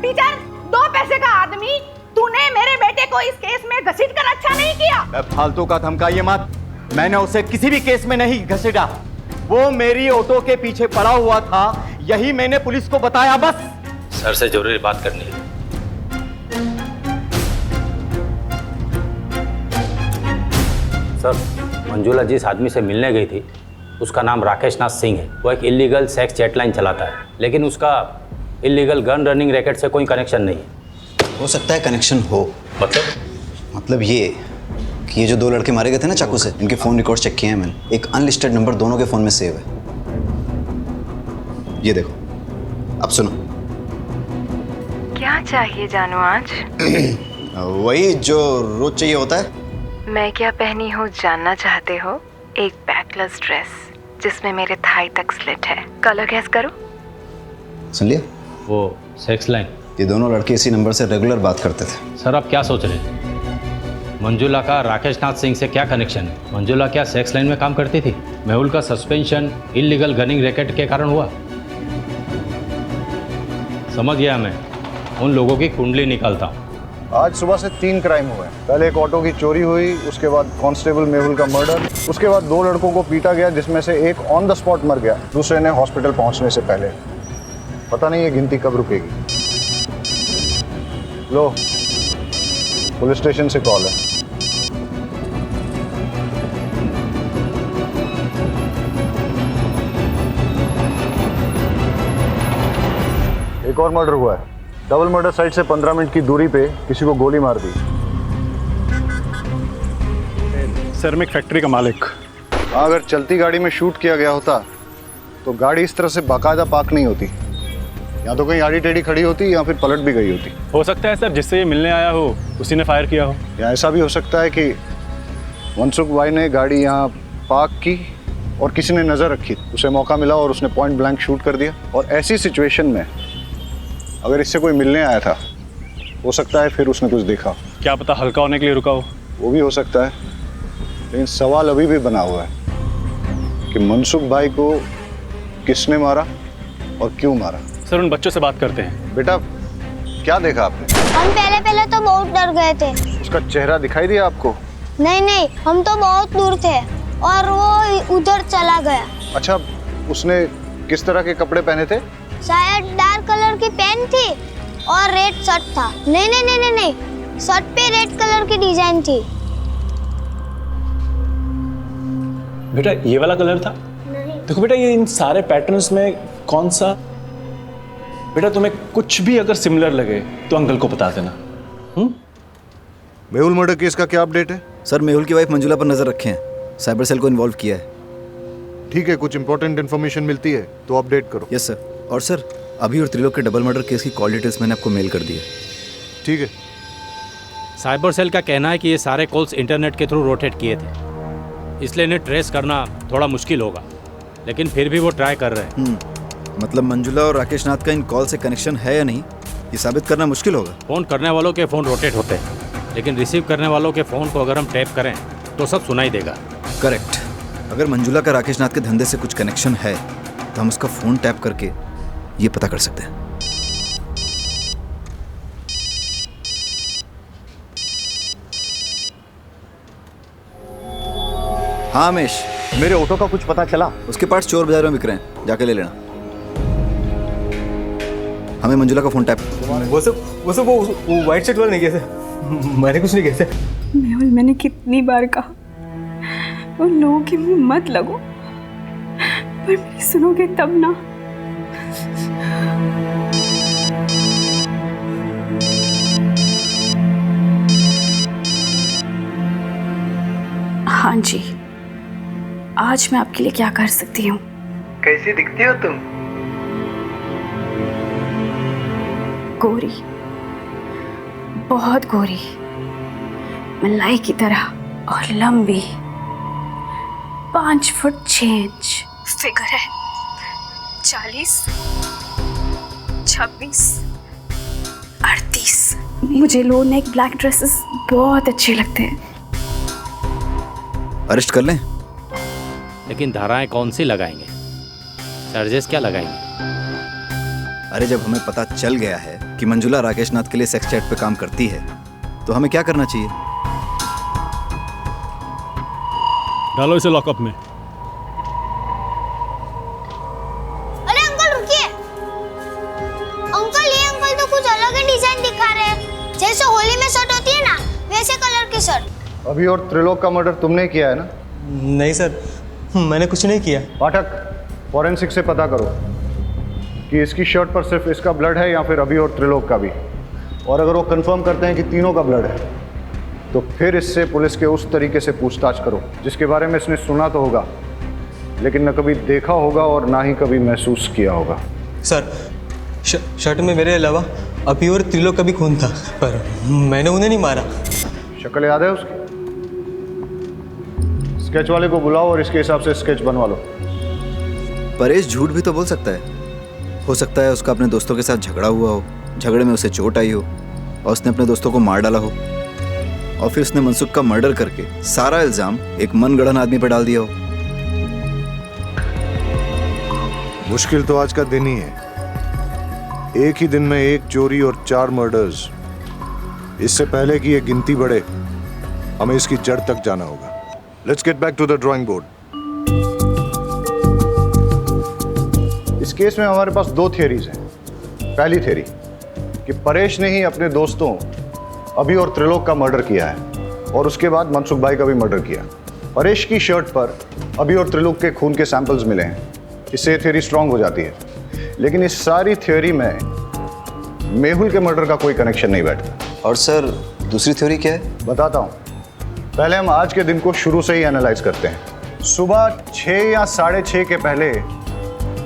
टीचर, 2 पैसे का आदमी, तूने मेरे बेटे को इस केस में घसीट कर अच्छा नहीं किया। फालतू का धमकाइए मत, मैंने उसे किसी भी केस में नहीं घसीटा। वो मेरी ऑटो के पीछे पड़ा हुआ था, यही मैंने पुलिस को बताया बस। सर से जरूरी बात करनी है। सर, मंजुला जिस आदमी से मिलने गई थी उसका नाम राकेश नाथ सिंह है। वो एक इलीगल सेक्स चैट लाइन चलाता है, लेकिन उसका इलीगल गन रनिंग रैकेट से कोई कनेक्शन नहीं है। हो सकता है कनेक्शन हो। मतलब ये कि ये जो 2 लड़के मारे गए थे ना चाकू से, इनके फ़ोन रिकॉर्ड चेक किए हैं मैंने। एक अनलिस्टेड नंबर दोनों के फ़ोन में सेव है। ये देखो, अब सुनो। क्या चाहिए जानू आज? वही जो रोज चाहिए होता है। मैं क्या पहनी हूँ जानना चाहते हो? एक बैकलेस ड्रेस जिसमें मेरे थाई तक स्लिट है। कलर गैस करो। सुन लिया? वो सेक्स लाइन, ये दोनों लड़के इसी नंबर से रेगुलर बात करते थे। सर आप क्या सोच रहे हैं? मंजुला का राकेश नाथ सिंह से क्या कनेक्शन है? मंजुला क्या सेक्स लाइन में काम करती थी? मेहुल का सस्पेंशन इलीगल गनिंग रैकेट के कारण हुआ। समझ गया, मैं उन लोगों की कुंडली निकालता हूँ। आज सुबह से 3 क्राइम हुए। पहले एक ऑटो की चोरी हुई, उसके बाद कांस्टेबल मेहुल का मर्डर, उसके बाद 2 लड़कों को पीटा गया जिसमें से एक ऑन द स्पॉट मर गया, दूसरे ने हॉस्पिटल पहुंचने से पहले। पता नहीं ये गिनती कब रुकेगी। लो, पुलिस स्टेशन से कॉल है। एक और मर्डर हुआ है। डबल मर्डर साइट से 15 मिनट की दूरी पे किसी को गोली मार दी। सर, मैं एक फैक्ट्री का मालिक। अगर चलती गाड़ी में शूट किया गया होता तो गाड़ी इस तरह से बाकायदा पार्क नहीं होती। या तो कहीं आड़ी टेढ़ी खड़ी होती या फिर पलट भी गई होती। हो सकता है सर जिससे ये मिलने आया हो उसी ने फायर किया हो। या ऐसा भी हो सकता है कि मनसुख भाई ने गाड़ी यहाँ पार्क की और किसी ने नज़र रखी, उसे मौका मिला और उसने पॉइंट ब्लैंक शूट कर दिया। और ऐसी सिचुएशन में अगर इससे कोई मिलने आया था, हो सकता है फिर उसने कुछ देखा। क्या पता हल्का होने के लिए रुका हो। वो भी हो सकता है, लेकिन सवाल अभी भी बना हुआ है कि मनसुख भाई को किसने मारा और क्यों मारा। सर, उन बच्चों से बात करते हैं। बेटा, क्या देखा आपने? हम पहले तो बहुत डर गए थे। उसका चेहरा दिखाई दिया आपको? नहीं, हम तो बहुत दूर थे और वो उधर चला गया। अच्छा, उसने किस तरह के कपड़े पहने थे? शायद डार्क कलर की पैंट थी और रेड शर्ट था। नहीं, शर्ट पे रेड कलर की डिजाइन थी। बेटा ये वाला कलर था? नहीं। देखो बेटा, ये इन सारे पैटर्न्स में कौन सा? बेटा तुम्हें कुछ भी अगर सिमिलर लगे तो अंकल को बता देना। मेहुल मर्डर केस का क्या अपडेट है? सर मेहुल की वाइफ मंजुला पर नजर रखे हैं, साइबर सेल को इन्वॉल्व किया है। ठीक है, कुछ इंपॉर्टेंट इन्फॉर्मेशन मिलती है तो अपडेट करो। Yes sir. और सर अभी और त्रिलोक के डबल मर्डर केस की कॉल डिटेल्स मैंने आपको मेल कर दी है। ठीक है। साइबर सेल का कहना है कि ये सारे कॉल्स इंटरनेट के थ्रू रोटेट किए थे, इसलिए इन्हें ट्रेस करना थोड़ा मुश्किल होगा, लेकिन फिर भी वो ट्राई कर रहे हैं। मतलब मंजुला और राकेश नाथ का इन कॉल से कनेक्शन है या नहीं, ये साबित करना मुश्किल होगा। फ़ोन करने वालों के फ़ोन रोटेट होते हैं, लेकिन रिसीव करने वालों के फ़ोन को अगर हम टैप करें तो सब सुनाई देगा। करेक्ट। अगर मंजुला का राकेश नाथ के धंधे से कुछ कनेक्शन है तो हम उसका फ़ोन टैप करके ये पता कर सकते हैं। हाँ हमेश, मेरे ऑटो का कुछ पता चला? उसके पार्ट्स चोर बाजार में बिक रहे हैं, जाके ले लेना। हमें मंजुला का फोन टैप। वो सब वो वाइट शर्ट वाला नहीं किया था, मैंने कुछ नहीं किया था। मेहुल, मैंने कितनी बार कहा उन लोगों के मुंह मत लगो, पर मेरी सुनोगे तब ना। हाँ जी, आज मैं आपके लिए क्या कर सकती हूँ? कैसी दिखती हो तुम? गोरी, बहुत गोरी, मलाई की तरह और लंबी, 5 फुट 6 इंच फिगर है, 40, 26, 38। मुझे लो नेक ब्लैक ड्रेसेस बहुत अच्छे लगते हैं। अरेस्ट कर लें? लेकिन धाराएं कौन सी लगाएंगे, चार्जेस क्या लगाएंगे? अरे जब हमें पता चल गया है कि मंजुला राकेश नाथ के लिए सेक्स चैट पे काम करती है तो हमें क्या करना चाहिए? डालो इसे लॉकअप में। अरे अंकल रुकिए। अंकल, ये अंकल तो कुछ अलग ही डिजाइन दिखा रहे हैं, जैसे होली में शर्ट होती है ना, वैसे कलर की शर्ट। अभी और त्रिलोक का मर्डर तुमने किया है ना? नहीं सर, मैंने कुछ नहीं किया। पाठक, फॉरेंसिक से पता करो कि इसकी शर्ट पर सिर्फ इसका ब्लड है या फिर अभी और त्रिलोक का भी। और अगर वो कंफर्म करते हैं कि तीनों का ब्लड है तो फिर इससे पुलिस के उस तरीके से पूछताछ करो जिसके बारे में इसने सुना तो होगा लेकिन न कभी देखा होगा और ना ही कभी महसूस किया होगा। सर, शर्ट में मेरे अलावा अभी और त्रिलोक का भी खून था, पर मैंने उन्हें नहीं मारा। शक्ल याद है उसकी? स्केच वाले को बुलाओ और इसके हिसाब से स्केच बनवा लो। परेश झूठ भी तो बोल सकता है। हो सकता है उसका अपने दोस्तों के साथ झगड़ा हुआ हो, झगड़े में उसे चोट आई हो और उसने अपने दोस्तों को मार डाला हो, और फिर उसने मनसुख का मर्डर करके सारा इल्जाम एक मनगढ़ंत आदमी पर डाल दिया हो। मुश्किल तो आज का दिन ही है। एक ही दिन में 1 चोरी और 4 मर्डर्स। इससे पहले कि ये गिनती बढ़े हमें इसकी जड़ तक जाना होगा। Let's get back to the drawing board. इस केस में हमारे पास 2 थियरीज हैं। पहली थियरी कि परेश ने ही अपने दोस्तों अभी और त्रिलोक का मर्डर किया है और उसके बाद मनसुख भाई का भी मर्डर किया। परेश की शर्ट पर अभी और त्रिलोक के खून के सैंपल्स मिले हैं, इससे थियरी स्ट्रांग हो जाती है। लेकिन इस सारी थियरी में मेहुल के मर्डर का कोई कनेक्शन नहीं बैठता। और सर दूसरी थ्योरी क्या है? बताता हूँ। पहले हम आज के दिन को शुरू से ही एनालाइज करते हैं। सुबह 6 या 6:30 के पहले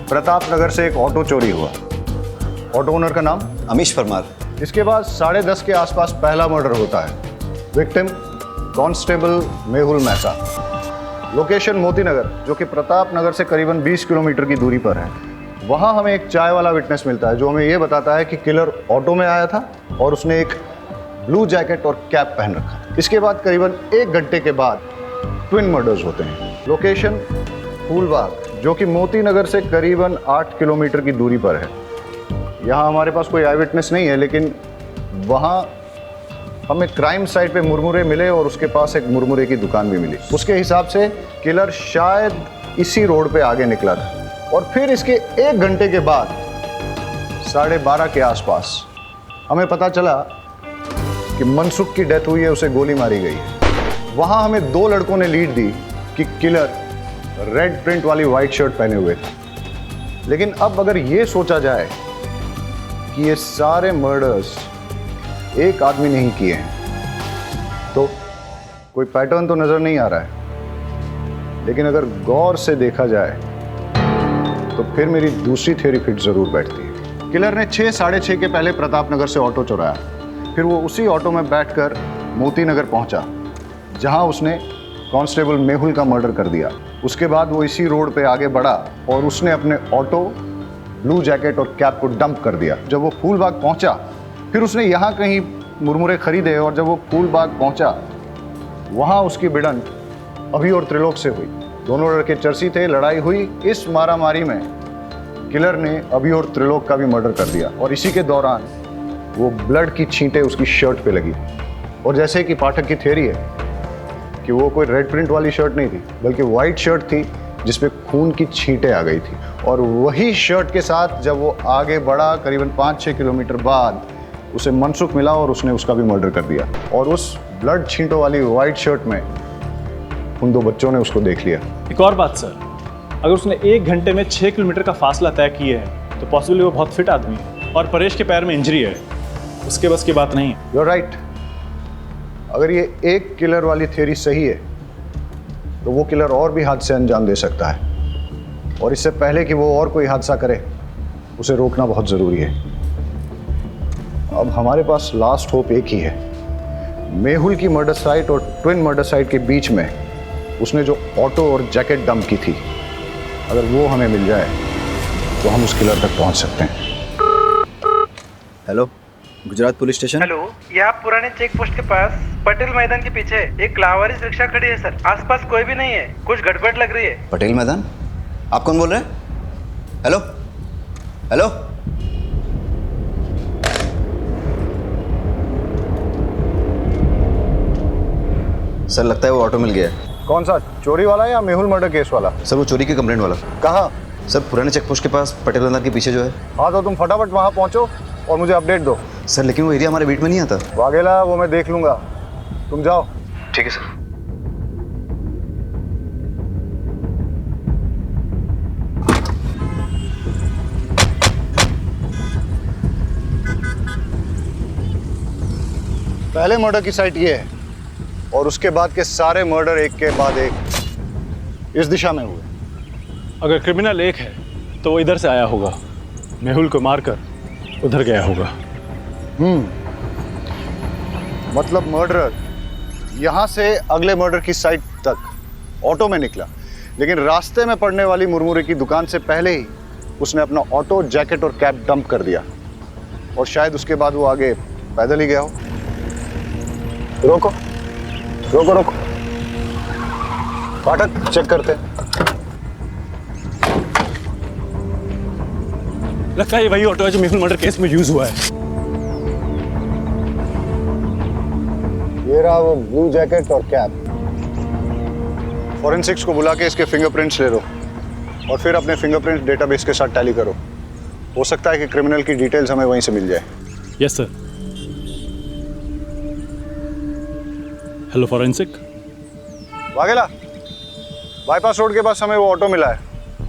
प्रताप नगर से एक ऑटो चोरी हुआ। ऑटो ओनर का नाम अमीश परमार। इसके बाद 10:30 के आसपास पहला मर्डर होता है। Victim constable Mehul Mehta. Location Moti Nagar, जो कि प्रताप नगर से करीबन 20 किलोमीटर की दूरी पर है। वहाँ हमें एक चाय वाला विटनेस मिलता है जो हमें यह बताता है कि किलर ऑटो में आया था और उसने एक ब्लू जैकेट और कैप पहन रखा। इसके बाद करीबन 1 घंटे के बाद ट्विन मर्डर्स होते हैं। लोकेशन फूलबाग, जो कि मोती नगर से करीबन 8 किलोमीटर की दूरी पर है। यहाँ हमारे पास कोई आई विटनेस नहीं है, लेकिन वहाँ हमें क्राइम साइट पे मुरमुरे मिले और उसके पास एक मुरमुरे की दुकान भी मिली। उसके हिसाब से किलर शायद इसी रोड पे आगे निकला था और फिर इसके 1 घंटे के बाद 12:30 के आसपास हमें पता चला कि मनसुख की डेथ हुई है, उसे गोली मारी गई है। वहां हमें 2 लड़कों ने लीड दी कि किलर रेड प्रिंट वाली व्हाइट शर्ट पहने हुए थे। लेकिन अब अगर ये सोचा जाए कि ये सारे मर्डर्स एक आदमी नहीं किए हैं तो कोई पैटर्न तो नजर नहीं आ रहा है। लेकिन अगर गौर से देखा जाए तो फिर मेरी दूसरी थ्योरी फिट जरूर बैठती है। किलर ने 6, 6:30 के पहले प्रताप नगर से ऑटो चुराया। फिर वो उसी ऑटो में बैठकर मोती नगर पहुंचा, जहां उसने कांस्टेबल मेहुल का मर्डर कर दिया। उसके बाद वो इसी रोड पे आगे बढ़ा और उसने अपने ऑटो, ब्लू जैकेट और कैप को डंप कर दिया। जब वो फूलबाग पहुंचा फिर उसने यहाँ कहीं मुरमुरे खरीदे और जब वो फूलबाग पहुंचा वहाँ उसकी भिड़ंत अभी और त्रिलोक से हुई। दोनों लड़के चर्सी थे, लड़ाई हुई। इस मारामारी में किलर ने अभी और त्रिलोक का भी मर्डर कर दिया और इसी के दौरान वो ब्लड की छींटें उसकी शर्ट पे लगी। और जैसे कि पाठक की थ्योरी है कि वो कोई रेड प्रिंट वाली शर्ट नहीं थी बल्कि वाइट शर्ट थी जिसपे खून की छींटें आ गई थी। और वही शर्ट के साथ जब वो आगे बढ़ा करीबन 5-6 किलोमीटर बाद उसे मनसुख मिला और उसने उसका भी मर्डर कर दिया। और उस ब्लड छींटों वाली वाइट शर्ट में उन 2 बच्चों ने उसको देख लिया। एक और बात सर, अगर उसने 1 घंटे में 6 किलोमीटर का फासला तय किया है तो पॉसिबली वो बहुत फिट आदमी है और परेश के पैर में इंजरी है, उसके बस की बात नहीं है। You are right. अगर ये एक किलर वाली थ्योरी सही है तो वो किलर और भी हादसे अंजाम दे सकता है और इससे पहले कि वो और कोई हादसा करे उसे रोकना बहुत ज़रूरी है। अब हमारे पास लास्ट होप एक ही है। मेहुल की मर्डर साइट और ट्विन मर्डर साइट के बीच में उसने जो ऑटो और जैकेट डंप की थी, अगर वो हमें मिल जाए तो हम उस किलर तक पहुंच सकते हैं। Hello, Gujarat police station. Hello, ये आप पुराने चेक पोस्ट के पास पटेल मैदान के पीछे एक लावारिस रिक्शा खड़ी है सर। आसपास कोई भी नहीं है, कुछ गड़बड़ लग रही है। पटेल मैदान? आप कौन बोल रहे हैं? हेलो हेलो, सर लगता है वो ऑटो मिल गया है। कौन सा, चोरी वाला या मेहुल मर्डर केस वाला? सर वो चोरी की कंप्लेंट वाला। कहाँ? सर पुराने चेक पोस्ट के पास पटेल मैदान के पीछे जो है। हाँ तो तुम फटाफट वहाँ पहुँचो और मुझे अपडेट दो। सर लेकिन वो एरिया हमारे बीट में नहीं आता। वाघेला, वो मैं देख लूंगा, तुम जाओ। ठीक है सर। पहले मर्डर की साइट ये है और उसके बाद के सारे मर्डर एक के बाद एक इस दिशा में हुए। अगर क्रिमिनल एक है तो वो इधर से आया होगा, मेहुल को मारकर उधर गया होगा। मतलब मर्डरर यहाँ से अगले मर्डर की साइट तक ऑटो में निकला, लेकिन रास्ते में पड़ने वाली मुरमुरे की दुकान से पहले ही उसने अपना ऑटो, जैकेट और कैप डंप कर दिया और शायद उसके बाद वो आगे पैदल ही गया हो। रोको रोको रोको, पाठक चेक करते। लगता है ये वही ऑटो है जो मेहुल मर्डर केस में यूज हुआ है। ये रहा वो ब्लू जैकेट और कैप। फॉरेंसिक्स को बुला के इसके फिंगरप्रिंट्स ले लो और फिर अपने फिंगरप्रिंट डेटाबेस के साथ टैली करो। हो सकता है कि क्रिमिनल की डिटेल्स हमें वहीं से मिल जाए। Yes sir. Hello forensic. Vaghela, bypass road के पास हमें वो ऑटो मिला है,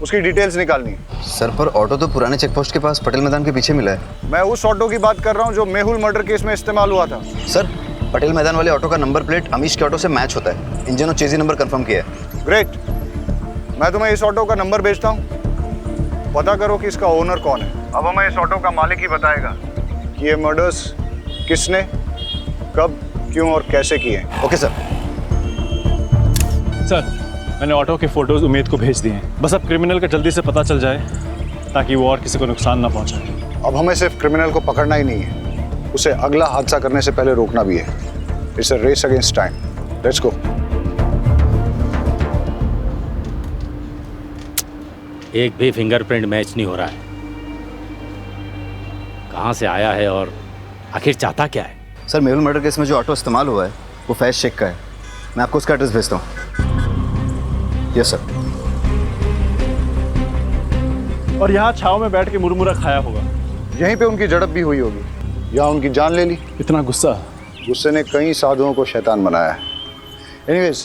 उसकी डिटेल्स निकालनी है। सर पर ऑटो तो पुराने चेक पोस्ट के पास पटेल मैदान के पीछे मिला है। मैं उस ऑटो की बात कर रहा हूँ जो मेहुल मर्डर केस में इस्तेमाल हुआ था। सर पटेल मैदान वाले ऑटो का नंबर प्लेट अमीश के ऑटो से मैच होता है। इंजन और चेजी नंबर कंफर्म किया है। ग्रेट, मैं तुम्हें इस ऑटो का नंबर भेजता हूँ, पता करो कि इसका ओनर कौन है। अब हमें इस ऑटो का मालिक ही बताएगा कि ये मर्डर्स किसने, कब, क्यों और कैसे किए। Okay sir. सर मैंने ऑटो के फोटोज उमेद को भेज दिए हैं, बस अब क्रिमिनल का जल्दी से पता चल जाए ताकि वो और किसी को नुकसान ना पहुंचाए। अब हमें सिर्फ क्रिमिनल को पकड़ना ही नहीं है, उसे अगला हादसा करने से पहले रोकना भी है। It's a race against time. Let's go. एक भी फिंगरप्रिंट मैच नहीं हो रहा है। कहाँ से आया है और आखिर चाहता क्या है? सर मेहुल मर्डर केस में जो ऑटो इस्तेमाल हुआ है वो फैज शेख का है। मैं आपको उसका एड्रेस भेजता हूँ। Yes sir. और यहाँ छाव में बैठ के मुरमुरा खाया होगा। यहीं पे उनकी झड़प भी हुई होगी या उनकी जान ले ली। इतना गुस्सा, गुस्से ने कई साधुओं को शैतान बनाया है। एनीवेज,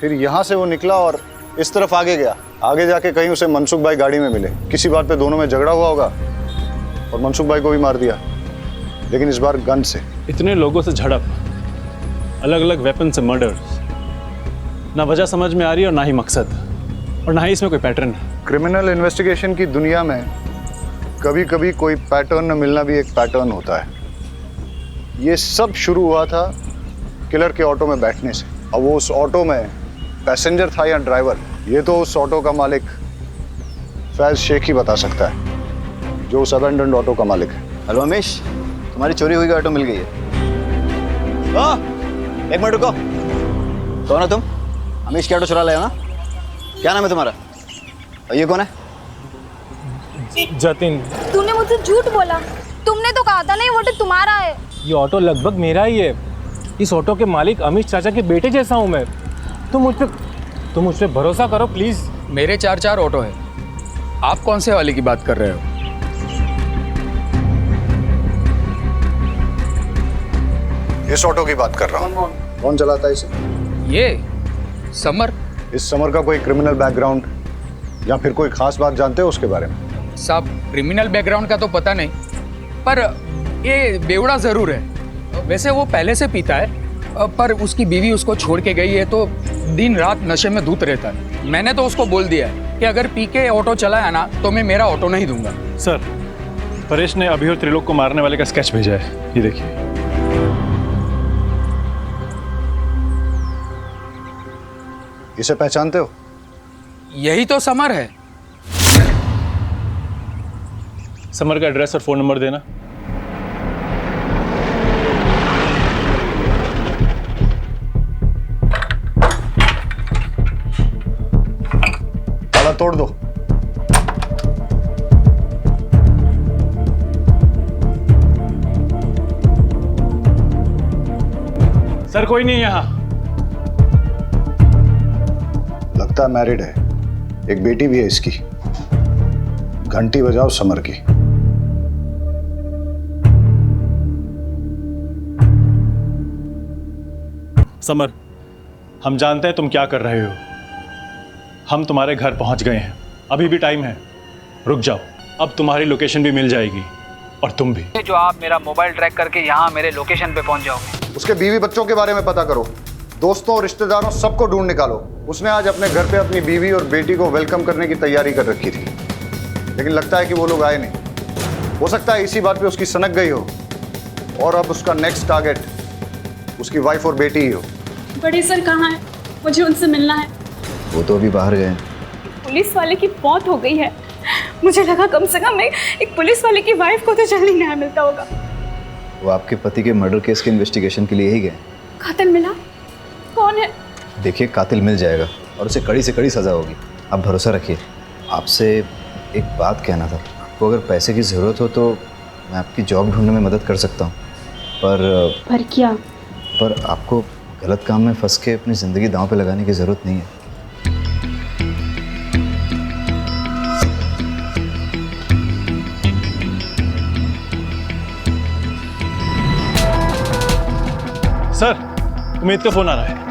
फिर यहाँ से वो निकला और इस तरफ आगे गया। आगे जाके कहीं उसे मनसुख भाई गाड़ी में मिले। किसी बात पे दोनों में झगड़ा हुआ होगा और मनसुख भाई को भी मार दिया, लेकिन इस बार गन से। इतने लोगों से झड़प, अलग अलग वेपन से मर्डर, ना वजह समझ में आ रही है और ना ही मकसद, और ना ही इसमें कोई पैटर्न है। क्रिमिनल इन्वेस्टिगेशन की दुनिया में कभी कभी कोई पैटर्न न मिलना भी एक पैटर्न होता है। ये सब शुरू हुआ था किलर के ऑटो में बैठने से। अब वो उस ऑटो में पैसेंजर था या ड्राइवर, ये तो उस ऑटो का मालिक फैज शेख ही बता सकता है, जो उस अबेंडन्ड ऑटो का मालिक है। हेलो अमीश, तुम्हारी चोरी हुई ऑटो मिल गई है। एक मिनट रुको, कौन हो तुम? अमीश की ऑटो चुरा लाया ना? क्या नाम है तुम्हारा? और ये कौन है? जतिन। तूने मुझसे झूठ बोला। तुमने तो कहा था ना ये ऑटो तुम्हारा है। ये ऑटो लगभग मेरा ही है। इस ऑटो के मालिक अमीश चाचा के बेटे जैसा हूँ मैं। तुम मुझ पे भरोसा करो प्लीज। मेरे 4 ऑटो है, आप कौन से वाले की बात कर रहे हो? इस ऑटो की बात कर रहा हूँ। कौन चलाता है इसे? ये समर। इस समर का कोई क्रिमिनल बैकग्राउंड या फिर कोई खास बात जानते हो उसके बारे में? साहब, क्रिमिनल बैकग्राउंड का तो पता नहीं, पर ये बेवड़ा जरूर है। वैसे वो पहले से पीता है, पर उसकी बीवी उसको छोड़ के गई है तो दिन रात नशे में धूत रहता है। मैंने तो उसको बोल दिया है कि अगर पी के ऑटो चलाया ना तो मैं मेरा ऑटो नहीं दूंगा। सर, परेश ने अभी और त्रिलोक को मारने वाले का स्केच भेजा है, ये देखिए। इसे पहचानते हो? यही तो समर है। समर का एड्रेस और फोन नंबर देना। ताला तोड़ दो। सर, कोई नहीं यहाँ। लगता है मैरिड है, एक बेटी भी है इसकी। घंटी बजाओ समर की। समर, हम जानते हैं तुम क्या कर रहे हो। हम तुम्हारे घर पहुंच गए हैं, अभी भी टाइम है। रुक जाओ, अब तुम्हारी लोकेशन भी मिल जाएगी और तुम भी। जो आप मेरा मोबाइल ट्रैक करके यहाँ मेरे लोकेशन पे पहुंच जाओगे। उसके बीवी बच्चों के बारे में पता करो, दोस्तों और रिश्तेदारों सबको ढूंढ निकालो। उसने आज अपने घर पे अपनी बीवी और बेटी को वेलकम करने की तैयारी कर रखी थी, लेकिन लगता है कि वो लोग आए नहीं। हो सकता है इसी बात पे उसकी सनक गई हो और अब उसका नेक्स्ट टारगेट उसकी वाइफ और बेटी ही हो। बड़े सर कहाँ हैं? मुझे उनसे मिलना है। वो तो अभी बाहर गए। पुलिस वाले की मौत हो गई है। मुझे लगा कम से कम एक पुलिस वाले की वाइफ को तो जल्दी न्याय मिलता होगा। वो आपके पति के मर्डर केस के इन्वेस्टिगेशन के लिए ही गए। कातिल मिला? कौन है? देखिए, कातिल मिल जाएगा और उसे कड़ी से कड़ी सजा होगी। आप भरोसा रखिए। आपसे एक बात कहना था। आपको अगर पैसे की ज़रूरत हो तो मैं आपकी जॉब ढूंढने में मदद कर सकता हूँ, पर क्या? पर आपको गलत काम में फंस के अपनी ज़िंदगी दांव पे लगाने की ज़रूरत नहीं है। सर, उमेद का फोन आ रहा है।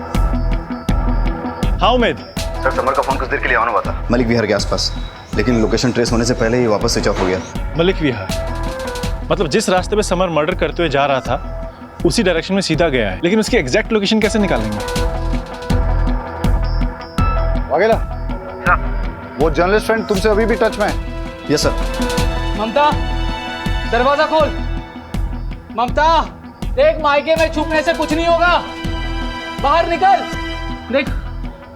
हाँ उमेद। सर, समर का फोन कुछ देर के लिए ऑन हुआ था मलिक विहार के आसपास, लेकिन लोकेशन ट्रेस होने से पहले ही वापस स्विच ऑफ हो गया। मलिक विहार मतलब जिस रास्ते पे समर मर्डर करते हुए जा रहा था उसी डायरेक्शन में सीधा गया है, लेकिन उसकी एग्जैक्ट लोकेशन कैसे निकालेंगे? वाघेला, वो जर्नलिस्ट फ्रेंड तुमसे अभी भी टच में है? Yes sir. ममता, दरवाजा खोल। ममता, देख, मायके में छुपने से कुछ नहीं होगा, बाहर निकल। देख,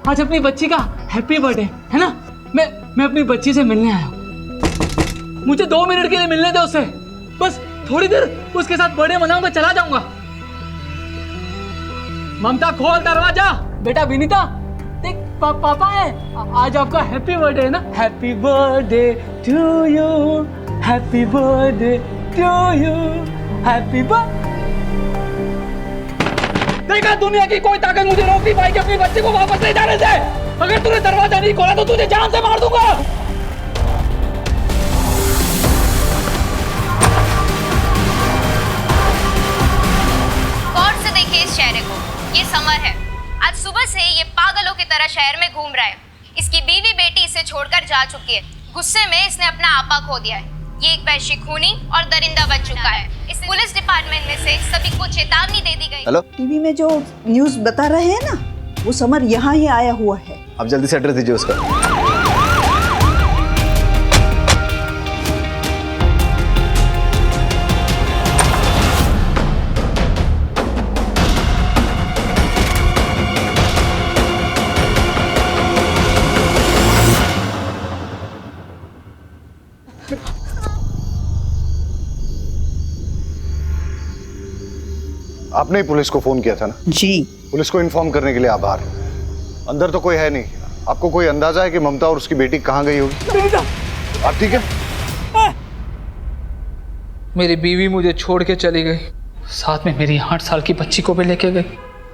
आज अपनी बच्ची का हैप्पी बर्थडे है ना। मैं अपनी बच्ची से मिलने आया हूँ। मुझे 2 मिनट के लिए मिलने दे उससे, बस थोड़ी देर उसके साथ बर्थडे मनाऊंगा, चला जाऊंगा। ममता, खोल दरवाजा। बेटा विनीता, देख, पापा है, आज आपका हैप्पी बर्थडे है ना। Happy birthday to you, happy birthday to you, happy birthday. देखा, दुनिया की कोई ताकत मुझे रोक नहीं पाएगी अपनी बच्चे को वापस ले जाने से। अगर तूने दरवाजा नहीं खोला तो तुझे जान से मार दूंगा। शहर में घूम रहा है। इसकी बीवी बेटी इसे छोड़कर जा चुकी है। गुस्से में इसने अपना आपा खो दिया है। ये एक वैश्य खूनी और दरिंदा बन चुका है। इस पुलिस डिपार्टमेंट में से सभी को चेतावनी दे दी गई। हेलो, टीवी में जो न्यूज़ बता रहे हैं ना, वो समर यहाँ ही आया हुआ है। आप जल्दी से एड्रेस दीजिए उसका। आपने ही पुलिस को फोन किया था ना? जी। पुलिस को इन्फॉर्म करने के लिए आभार। अंदर तो कोई है नहीं। आपको कोई अंदाजा है कि ममता और उसकी बेटी कहाँ गई होगी? आप ठीक है? मेरी बीवी मुझे छोड़ के चली गई, साथ में मेरी 8 साल की बच्ची को भी लेके गई।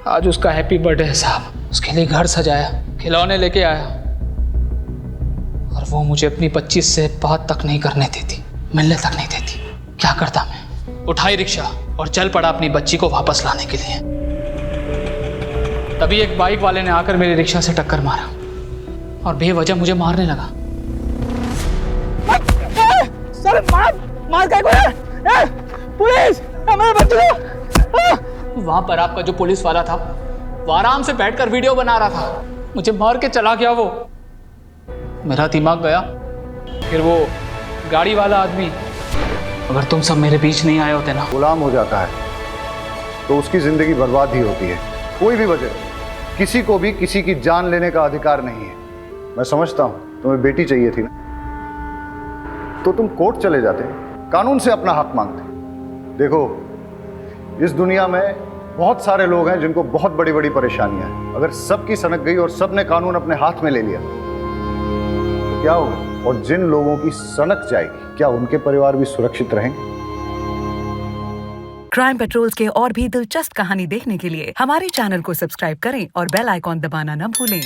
आज उसका हैप्पी बर्थडे है साहब। उसके लिए घर सजाया, खिलौने लेके आया, और वो मुझे अपनी 25 से बात तक नहीं करने देती, मिलने तक नहीं देती। क्या करता मैं? उठाई रिक्शा और चल पड़ा अपनी बच्ची को वापस लाने के लिए। तभी एक बाइक वाले ने आकर मेरी रिक्शा से टक्कर मारा और बेवजह मुझे मारने लगा। सर मार क्या है? पुलिस, मेरे बच्चे को। वहां पर आपका जो पुलिस वाला था वो आराम से बैठकर वीडियो बना रहा था। मुझे मार के चला गया वो। मेरा दिमाग गया। फिर वो गाड़ी वाला आदमी, अगर तुम सब मेरे बीच नहीं आए होते ना। गुलाम हो जाता है तो उसकी जिंदगी बर्बाद ही होती है। कोई भी वजह, किसी को भी किसी की जान लेने का अधिकार नहीं है। मैं समझता हूं तुम्हें बेटी चाहिए थी ना, तो तुम कोर्ट चले जाते, कानून से अपना हक मांगते। देखो, इस दुनिया में बहुत सारे लोग हैं जिनको बहुत बड़ी बड़ी परेशानियां हैं। अगर सबकी सनक गई और सबने कानून अपने हाथ में ले लिया तो क्या होगा? और जिन लोगों की सनक जाएगी, क्या उनके परिवार भी सुरक्षित रहेंगे? क्राइम पेट्रोल्स के और भी दिलचस्प कहानी देखने के लिए हमारे चैनल को सब्सक्राइब करें और बेल आइकॉन दबाना न भूलें।